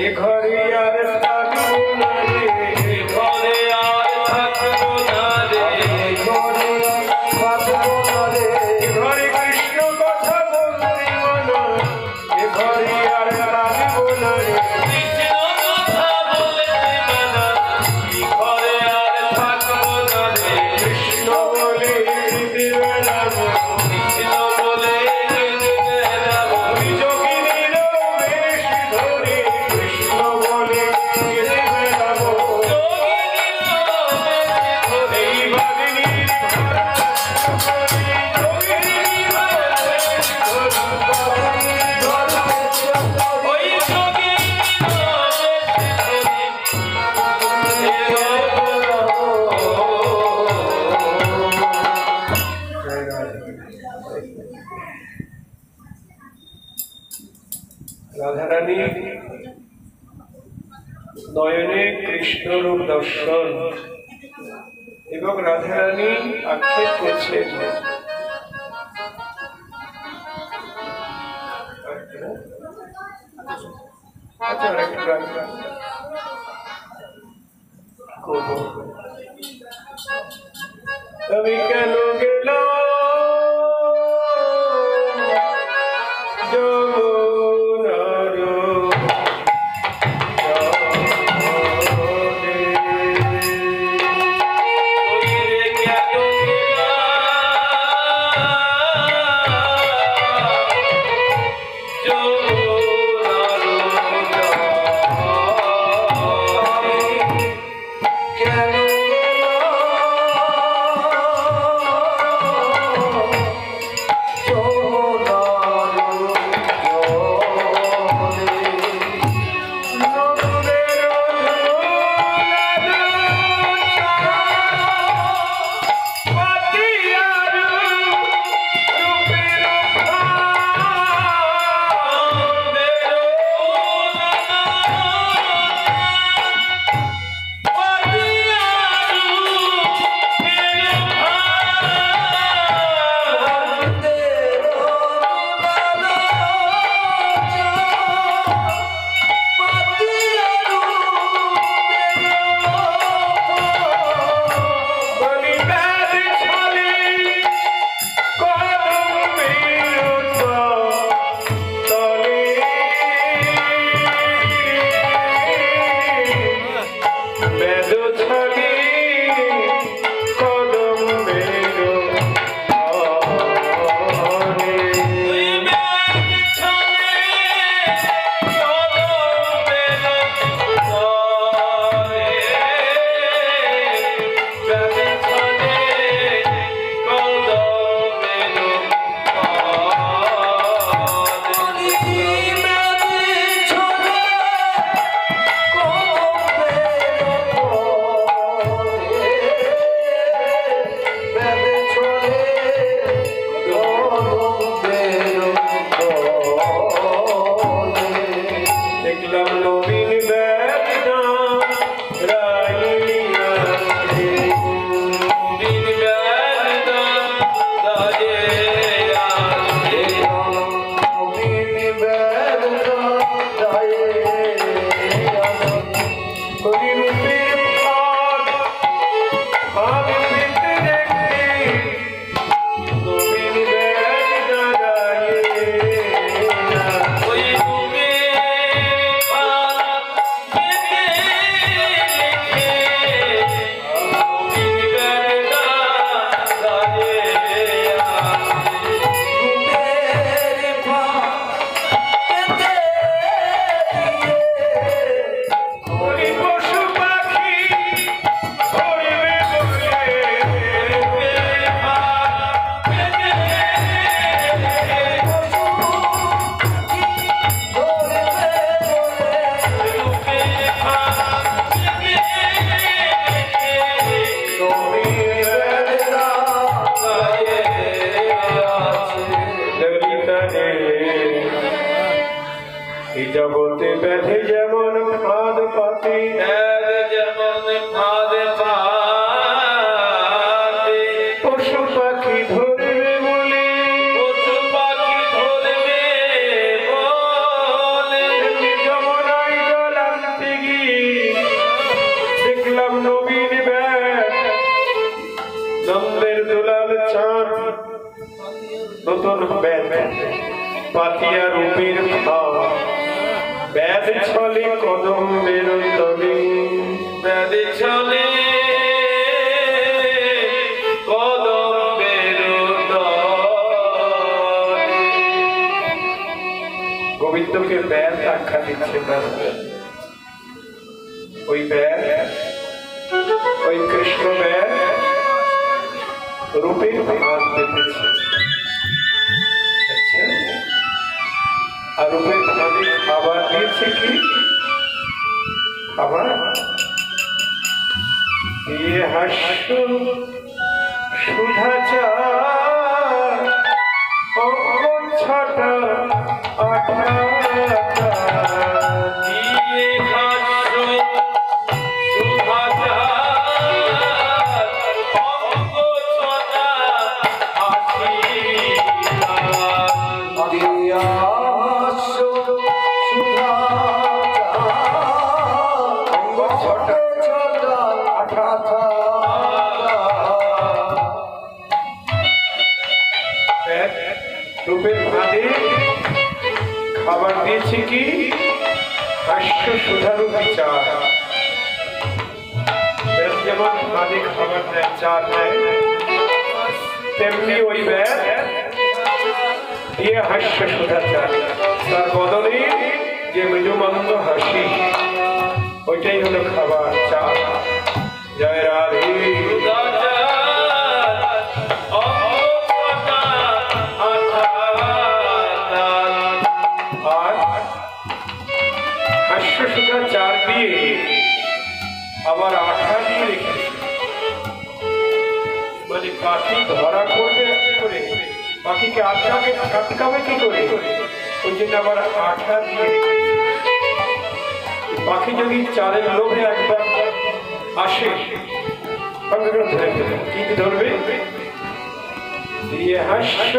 এ ঘরে আর থাকবো না রে। এ ঘরে আর থাকবো না রে। ঘরে থাকবো না রে। এ ঘরে কৃষ্ণ কথা বলবি মনা, এ ঘরে আর থাকবো না রে। কৃষ্ণ কথা বলতে মানা, এ ঘরে আর থাকবো না রে। কৃষ্ণ বলে হৃদয় বেড়াবো, কৃষ্ণ বলে হৃদয়ে বেড়াবো। আমি যোগিনীর বেশ ধরে, কৃষ্ণ বলে হৃদয় বেড়াবো। এই বাদিনীর ঘর করি, যোগিনীর বেশ ধরি। ওই রাধারানী নয়নে কৃষ্ণ রূপ দর্শন এবং রাধারানী আক্ষেপ করছেন, আচ্ছা আরেকটা গান করবো। আমি কেন গেলাম যমুনার কেন পাতে যেমন ফাঁদে পাতে পশু পাখি ধরবে বলে পশু পাখি ধরবে বলে যমুনায় জল আনতে গিয়ে দেখলাম নবীন ব্যাগ নন্দের দুলাল চাঁদ নতুন ব্যাগ পাতিয়া রূপের ভাব ব্যাগ ছলে কদমের তলে ব্যাধি ছলে কদমের তলে। গোবিন্দকে ব্যাগ আখ্যা দিচ্ছে ওই ব্যাগ ওই কৃষ্ণ ব্যাগ রূপের ভাগ পেতেছে। আচ্ছা, আর রূপের ভাগে খাবার দিয়েছে কি? খাবার দিয়ে হাস্য সুধাচার ছটা আটা দিয়ে খাদ্য সুভাচার অঙ্গ ছটা আশীর্বাদ। দিয়া সুধা অঙ্গ ছটা ছটা আঠা রূপের ভাগে খাবার দিয়েছে কি? হাস্য সুধারূপী চা। যেমন ভাগে খাবার দেয়, চা দেয়, তেমনি ওই ব্যাগ দিয়ে হাস্য সুধা চা। তার বদলে যে মৃদুমন্দ হাসি, ওইটাই হলো খাবার, চা। জয় রাধে। আর হাস্য সুধা চার দিয়ে আবার আঠা দিয়ে রেখেছে, মানে পাখি ধরা করবে কি করে, পাখিকে আটকাবে কি করে, ওই জন্য আবার আঠা দিয়ে রেখেছে। পাখি যদি চারের লোভে একবার আসে ধরে ফেলবে। কি ধরবে? দিয়ে হাস্য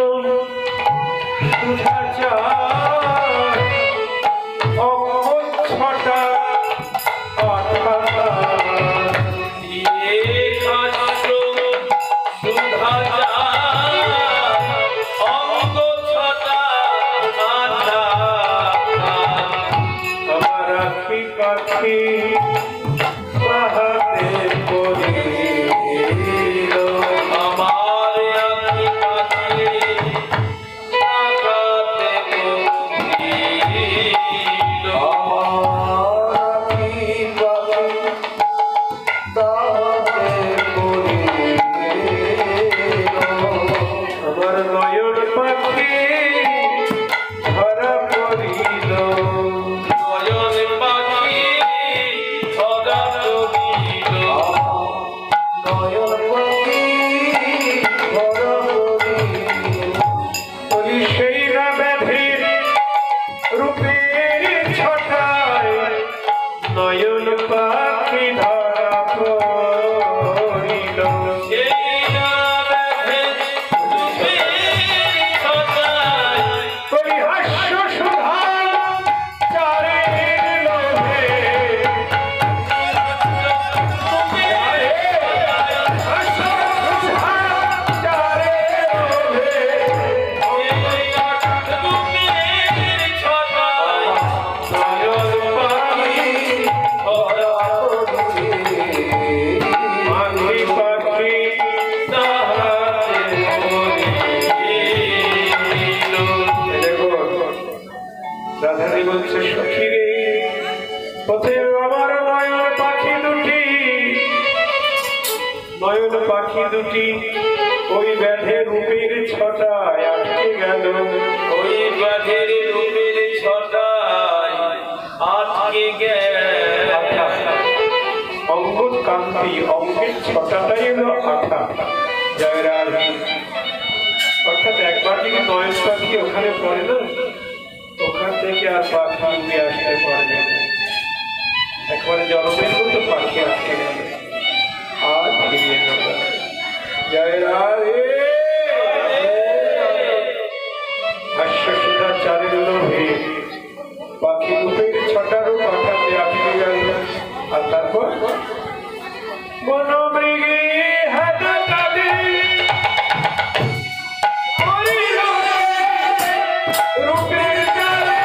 সুধা চার অঙ্গ ছটা আঠা দিয়ে খাদ্য সুভাচার অঙ্গ ছটা আঠা। আমার আখি পাখি তাহাতে পড়িল আমার আখি পাখি তাকাতে বলিল। আমার নয়ন পাখি ধরা পড়িল নয়ন পাখি ধরা পড়িল। বলি সেই না ব্যাধির রূপের ছটায় নয়ন পাখি ধরা পড়িল। সেই না ব্যাধে রূপের ছটায় ওই হাস্য সুধা চারের লোভে হাস্য সুধা চারের লোভে রূপের ছটায় নয়ন পাখি ধরা পাখি পাখি তাহাতে পড়িল। দেখো রাধারানী বলছে, সখী রে পথে আমার নয়ন পাখি দুটি ওই ব্যাধে রূপের ছটায় আটকে গেল। ওই বাঘের রূপের ছটায় আটকে গেল। অঙ্গ কান্তি, অঙ্গের ছটাটাই হলো আঠা। জয় রাধে। অর্থাৎ একবার যদি নয়ন পাখি ওখানে পড়ে না, ওখান থেকে আর পাখি উড়ে আসতে পারবে না। একবারে জন্মের মতো পাখি আটকে গেল, আর ফিরিয়ে গেল। জয় রাধে। হাস্যসুধা চারের লোভে পাখি রূপের ছটারও পাঠাতে আটকে গেল। আর তারপর বনমৃগে হাত কাঁদে রূপের জালে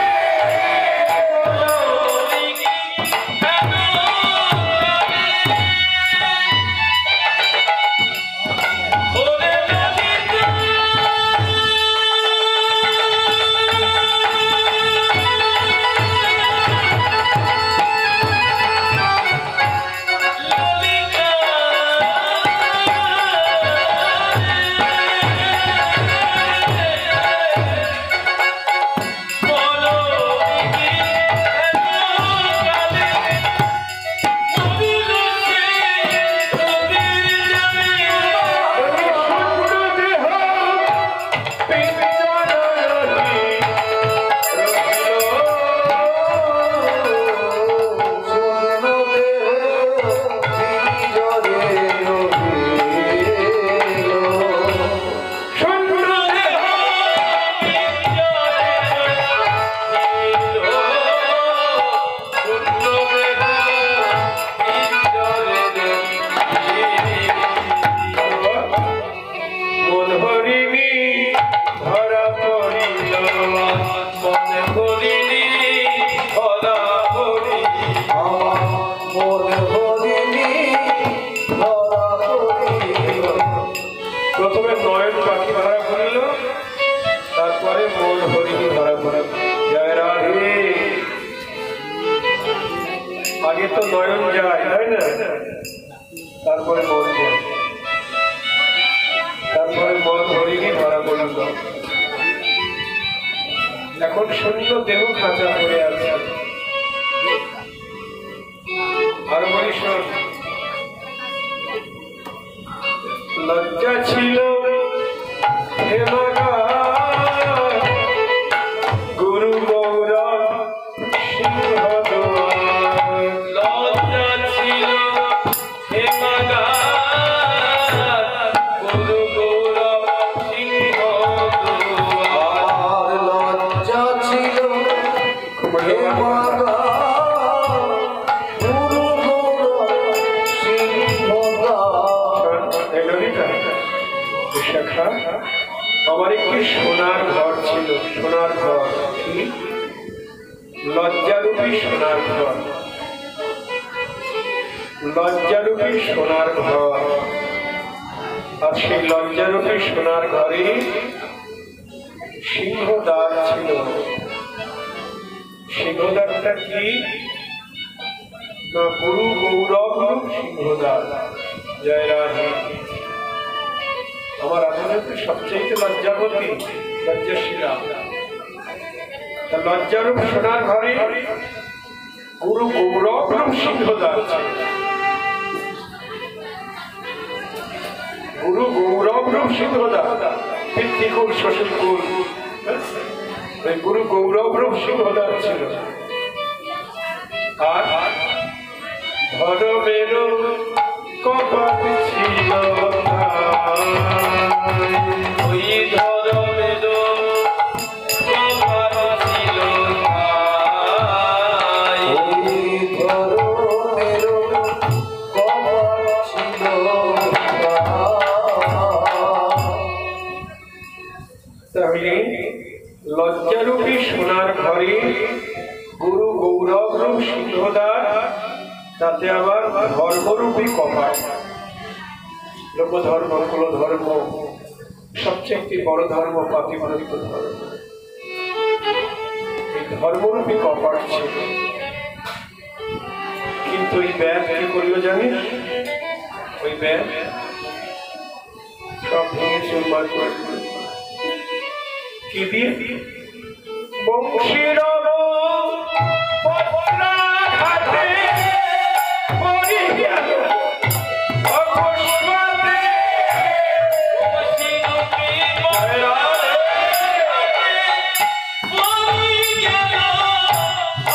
প্রথমে নয়ন পাখি ধরা পড়ল, তারপরে মন হরিণী ধরা পড়ল। জয় রাধে। আগে তো নয়ন যায়, তাই না? তারপরে মন যায়, তারপরে মন হরিণী ধরা পড়ল। এখন শূন্য দেহ খাঁচা পড়ে আছে। আর বলি শোন, লজ্জা ছিল গুরু গৌরব সিংহদ্বার। লজ্জা ছিল হে মাগা গুরু গৌরব সিংহদ্বার। লজ্জা ছিল হে মাগা গুরু গৌরব সিংহদ্বার। বিশাখা, আমার একটি সোনার ঘর ছিল। সোনার ঘর কি? লজ্জারূপী সোনার ঘর। লজ্জারূপী সোনার ঘর। আর সেই লজ্জারূপী সোনার ঘরে সিংহদ্বার ছিল। সিংহদ্বারটা কি না? গুরু গৌরব সিংহদ্বার। জয় রাধে। আমার আধুনিক সবচেয়ে লজ্জাবতী, লজ্জাশীলা। লজ্জারূপ সোনার ঘরে গুরু গৌরব সিংহদ্বার। গুরু গৌরব সিংহদ্বার, পিতৃকুল শ্বশুরকুল, গুরু গৌরব সিংহদ্বার ছিল। আর ধর্মের কপাট ছিল ওই ধরনের কপাট ছিল ঠাই। ওই ধরনের কপাট ছিল তাহলে লজ্জারূপী সোনার ঘরে গুরু গৌরব সিংহদ্বার, তাতে আবার ধর্মরূপী কপাট। লোকধর্ম, কুলধর্ম, সবচেয়ে বড় ধর্ম পাতিব্রত ধর্ম। এই ধর্মরূপী কপাট ছিল। কিন্তু ওই ব্যাগ কি করিল জানিস? ওই ব্যাগ সব ভেঙে চুরমার করে দিল। কি দিয়ে? বংশীর পত্রাঘাতে পড়িয়া অকস্মাতে পড়ি গেল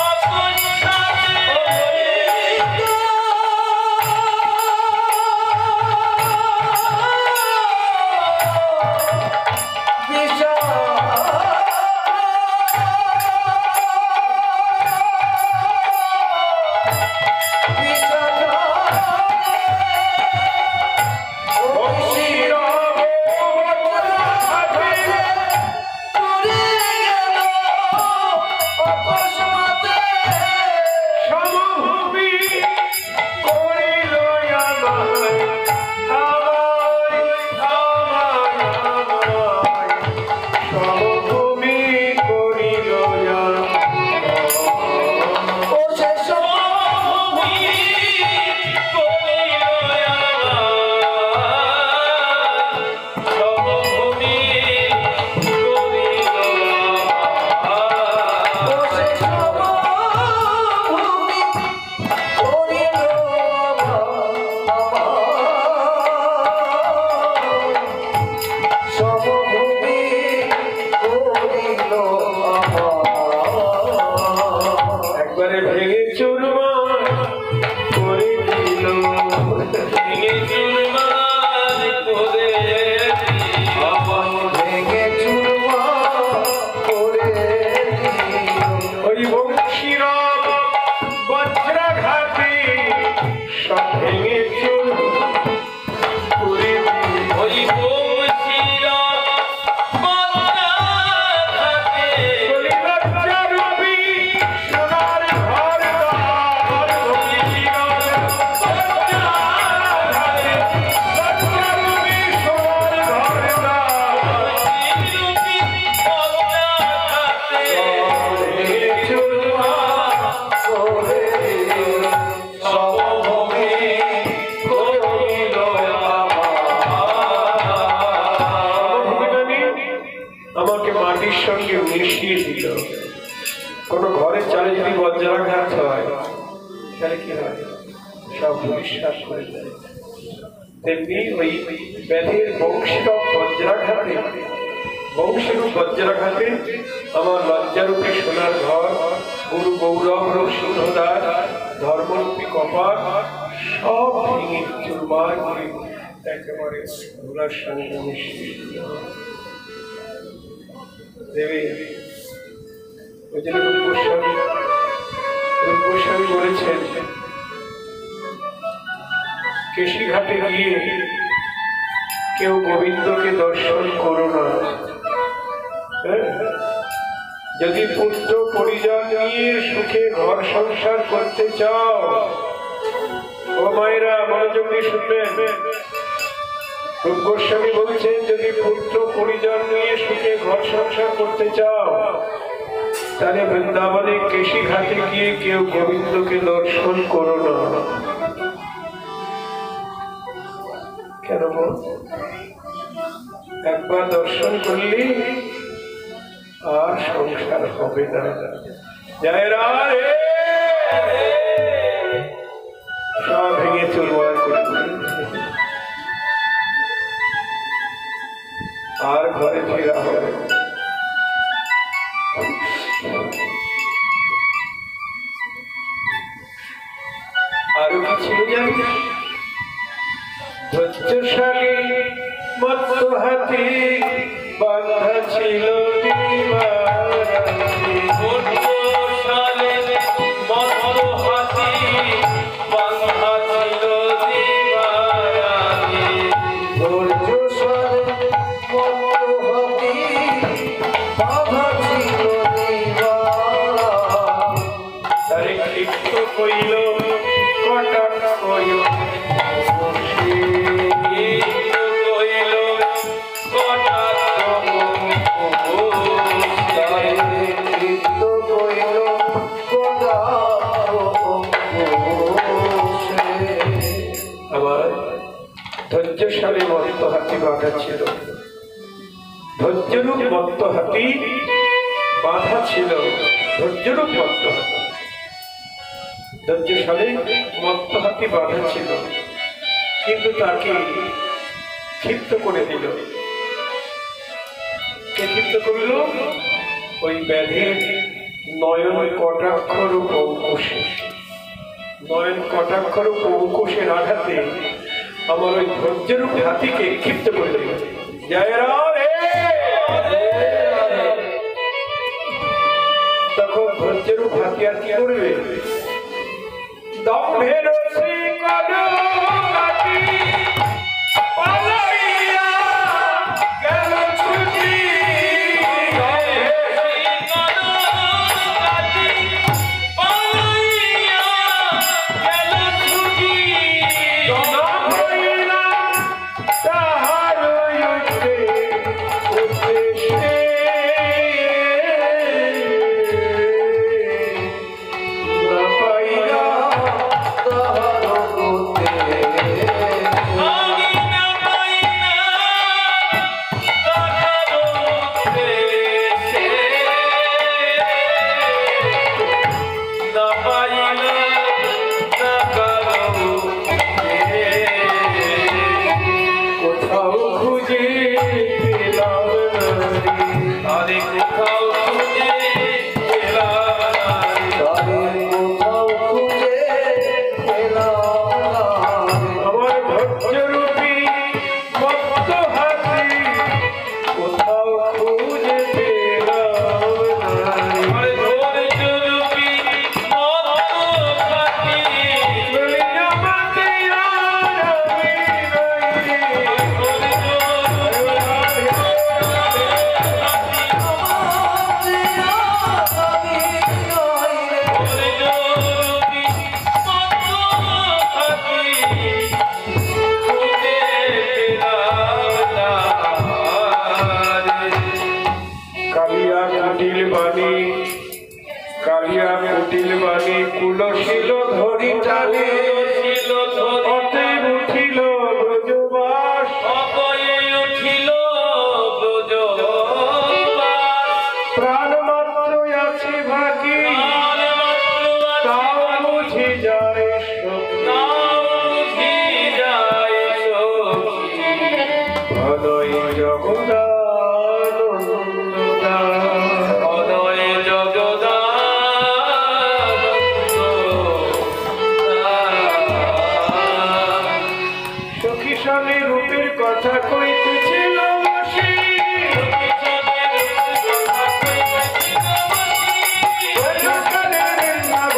অকস্মাতে কোনো ঘরের চালে যদি বজ্রাঘাত হয় তাহলে কি হয়? সব বিশ্বাস করে যায়। তেমনি ওই ব্যাধির বংশীরূপ বজ্রাঘাতে আমার লজ্জারূপী সোনার ঘর, গুরু গৌরব সিংহদার ধর্মরূপী কপাট সব ভেঙে চুরমার করে একেবারে ধুলার সঙ্গে মিশিয়ে দেবে। ওই জন্য গোস্বামী বলেছেন, কেশিঘাটে গিয়ে কেউ গোবিন্দকে দর্শন করো না। যদি পুত্র পরিজন নিয়ে সুখে ঘর সংসার করতে চাও, ও মায়েরা মনোযোগ দিয়ে শুনবেন, রূপ গোস্বামী বলছেন যদি পুত্র পরিজন নিয়ে সুখে ঘর সংসার করতে চাও তাহলে বৃন্দাবনে কেশিঘাটে গিয়ে কেউ গোবিন্দকে দর্শন করো না। কেন? একবার দর্শন করলে আর সংসার হবে না। জয় রাধে। সব ভেঙে চুরমার করে আর ঘরে ফেরা হবে। আরো কি ছিল জানিস? ধৈর্যশালী মত্ত হাতি বাঁধা ছিল ধৈর্যশালী মত্ত হাতি বাঁধা ছিল। ধৈর্যরূপ মত্ত হাতি বাঁধা ছিল। ধৈর্যরূপ মত্ত হাতি, ধৈর্যশালী মত্ত হাতি বাঁধা ছিল, কিন্তু তাকে ক্ষিপ্ত করে দিল। কে ক্ষিপ্ত করল? ওই ব্যাধির নয়ন কটাক্ষরূপ অঙ্কুশে। নয়ন কটাক্ষরূপ অঙ্কুশের আঘাতে আমার ওই ধৈর্যরূপ হাতিকে ক্ষিপ্ত করে দিল। জয় রাধে। তখন ধৈর্যরূপ হাতি আর কি করবে? দম্ভের শ্রীকর কাটি পালাইয়া গেল ছুটি কালিয়া কুটিল বাণী কুলশীল ধরি টানে অতএব উঠিল ব্রজবাস প্রাণ মাত্র আছে বাকি তাও বুঝি যায় অদয় রূপের কথা কইতেছিল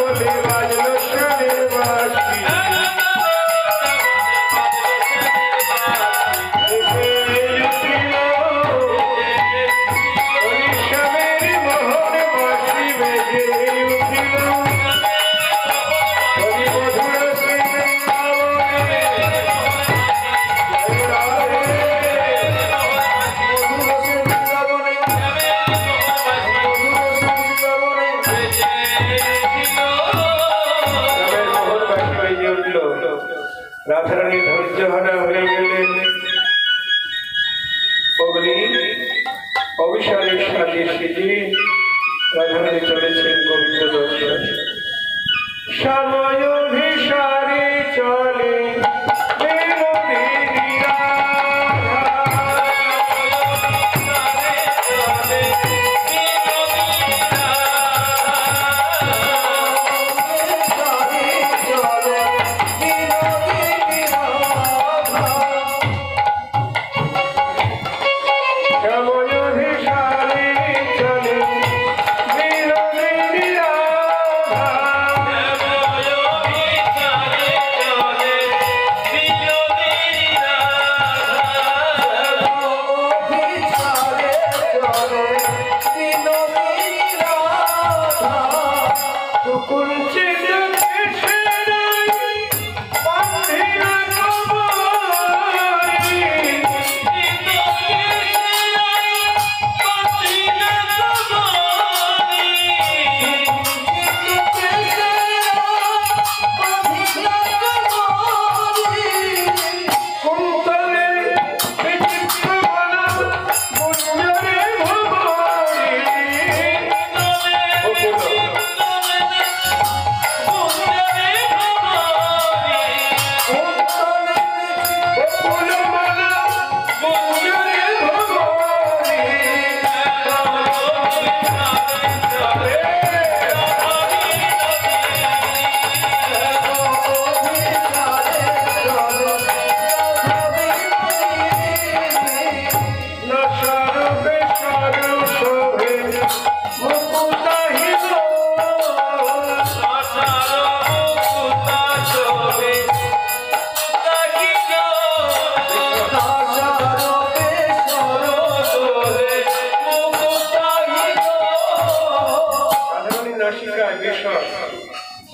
বলে বাজল শানের বাঁশি মোহন বাঁশি বেজে উঠিল রাধারানী ধৈর্যহারা হয়ে গেলেন অগ্নি অভিসারের সাথে সেজে রাধারানী চলেছেন গোবিন্দ দর্শন সময় অভিসারে চলে Oh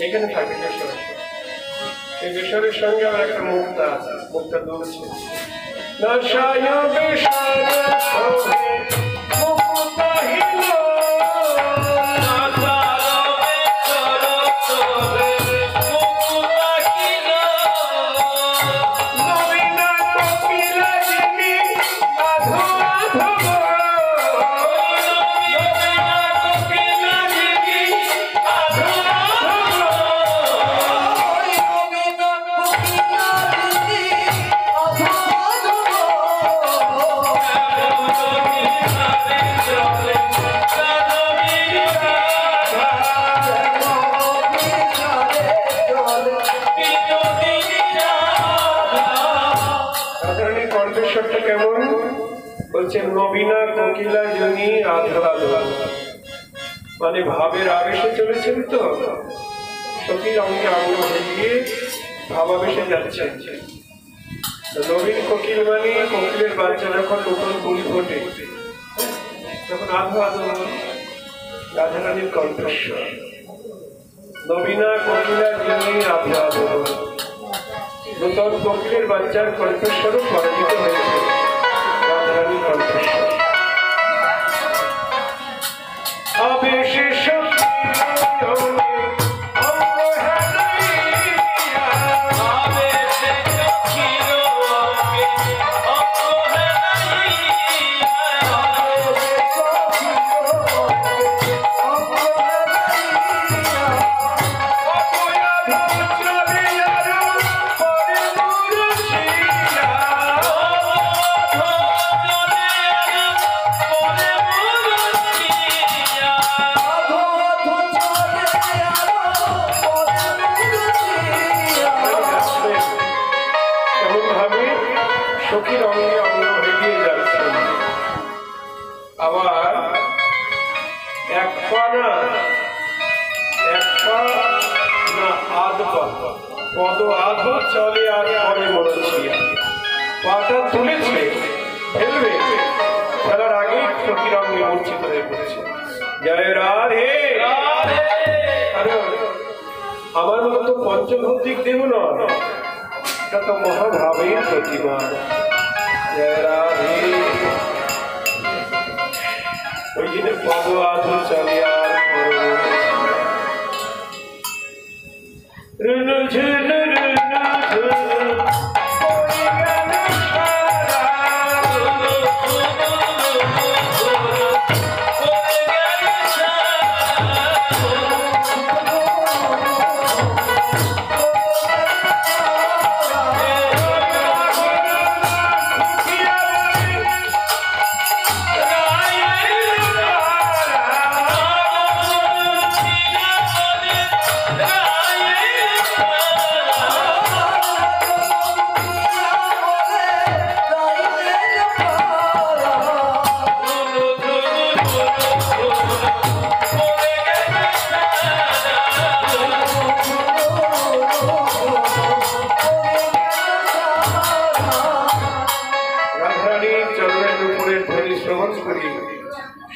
এখানে থাকে কেশর। সেই কেশরের সঙ্গে আমার একটা মুক্তা আছে, মুক্তা দুলছে। নাশায় বিষাদ সহে মুক্তা হিল, নবীনা কোকিলা যিনি আধো আধো, কণ্ঠস্বরটা কেমন বলছে? নবীনা কোকিলা জনি আধো আধো, মানে ভাবের আবেশে চলেছেন তো, সখীর অঙ্গে অঙ্গ ভেঙে ভাবাবেশে যাচ্ছে। নবীন কোকিল মানে কোকিলের বাচ্চা যখন নতুন ফুল ফোটে তখন আধো আধো রাধারানীর কণ্ঠস্বর। নবীনা কোকিলা জনি আধো আধো, নতুন কোকিলের বাচ্চার কণ্ঠস্বরও পরাজিত হয়েছে রাধারানীর কণ্ঠস্বর। আবেশে সখীর অঙ্গে অঙ্গ এগিয়ে যাচ্ছেন। আবার এক পা না আধ পা, পদ আধো চলে আর পরে মরছিয়া, পাটা তুলেছে ফেলবে, ফেলার আগেই সখীর অঙ্গে মূর্ছিত হয়ে পড়েছে। জয় রাধে। কারণ আমার মতো তো পঞ্চভৌতিক দেহ নয়, এটা তো মহাভাবের প্রতিমা। ওই দিনে পদ আধো চলে আর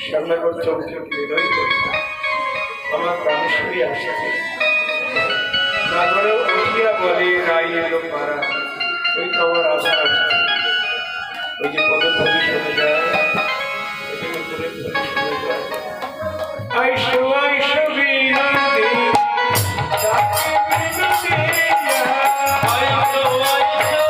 শ্যামনগর চৌকি হৃদয় আমার প্রাণেশ্বরী আসছে। নাগরে উঠিয়া বলে রাই এলো পাড়া, ওই তো আমার আশা আসছে। ওই যে পদধ্বনি শুনে যায়, ওই যে উপরের ধ্বনি শুনে যায়, আইসো আইসো বিনতি ডাকে বিনতি, আইসো আইসো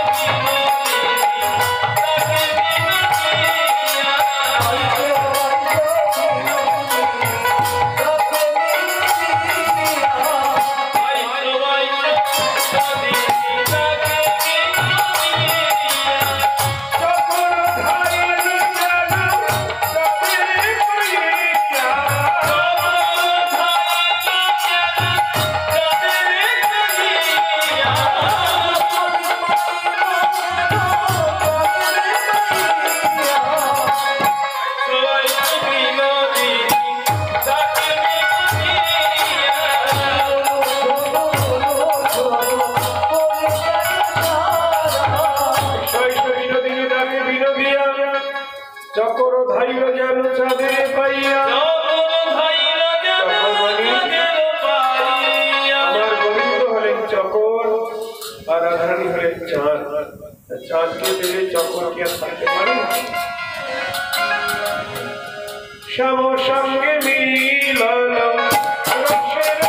চকর ধাইল যেন চাঁদের পাইয়া, আমার আর রাধারানী হলেন চাঁদ। চাঁদকে পেলে চকর কি আর থাকতে পারে? শ্যাম সঙ্গে মিলন রসের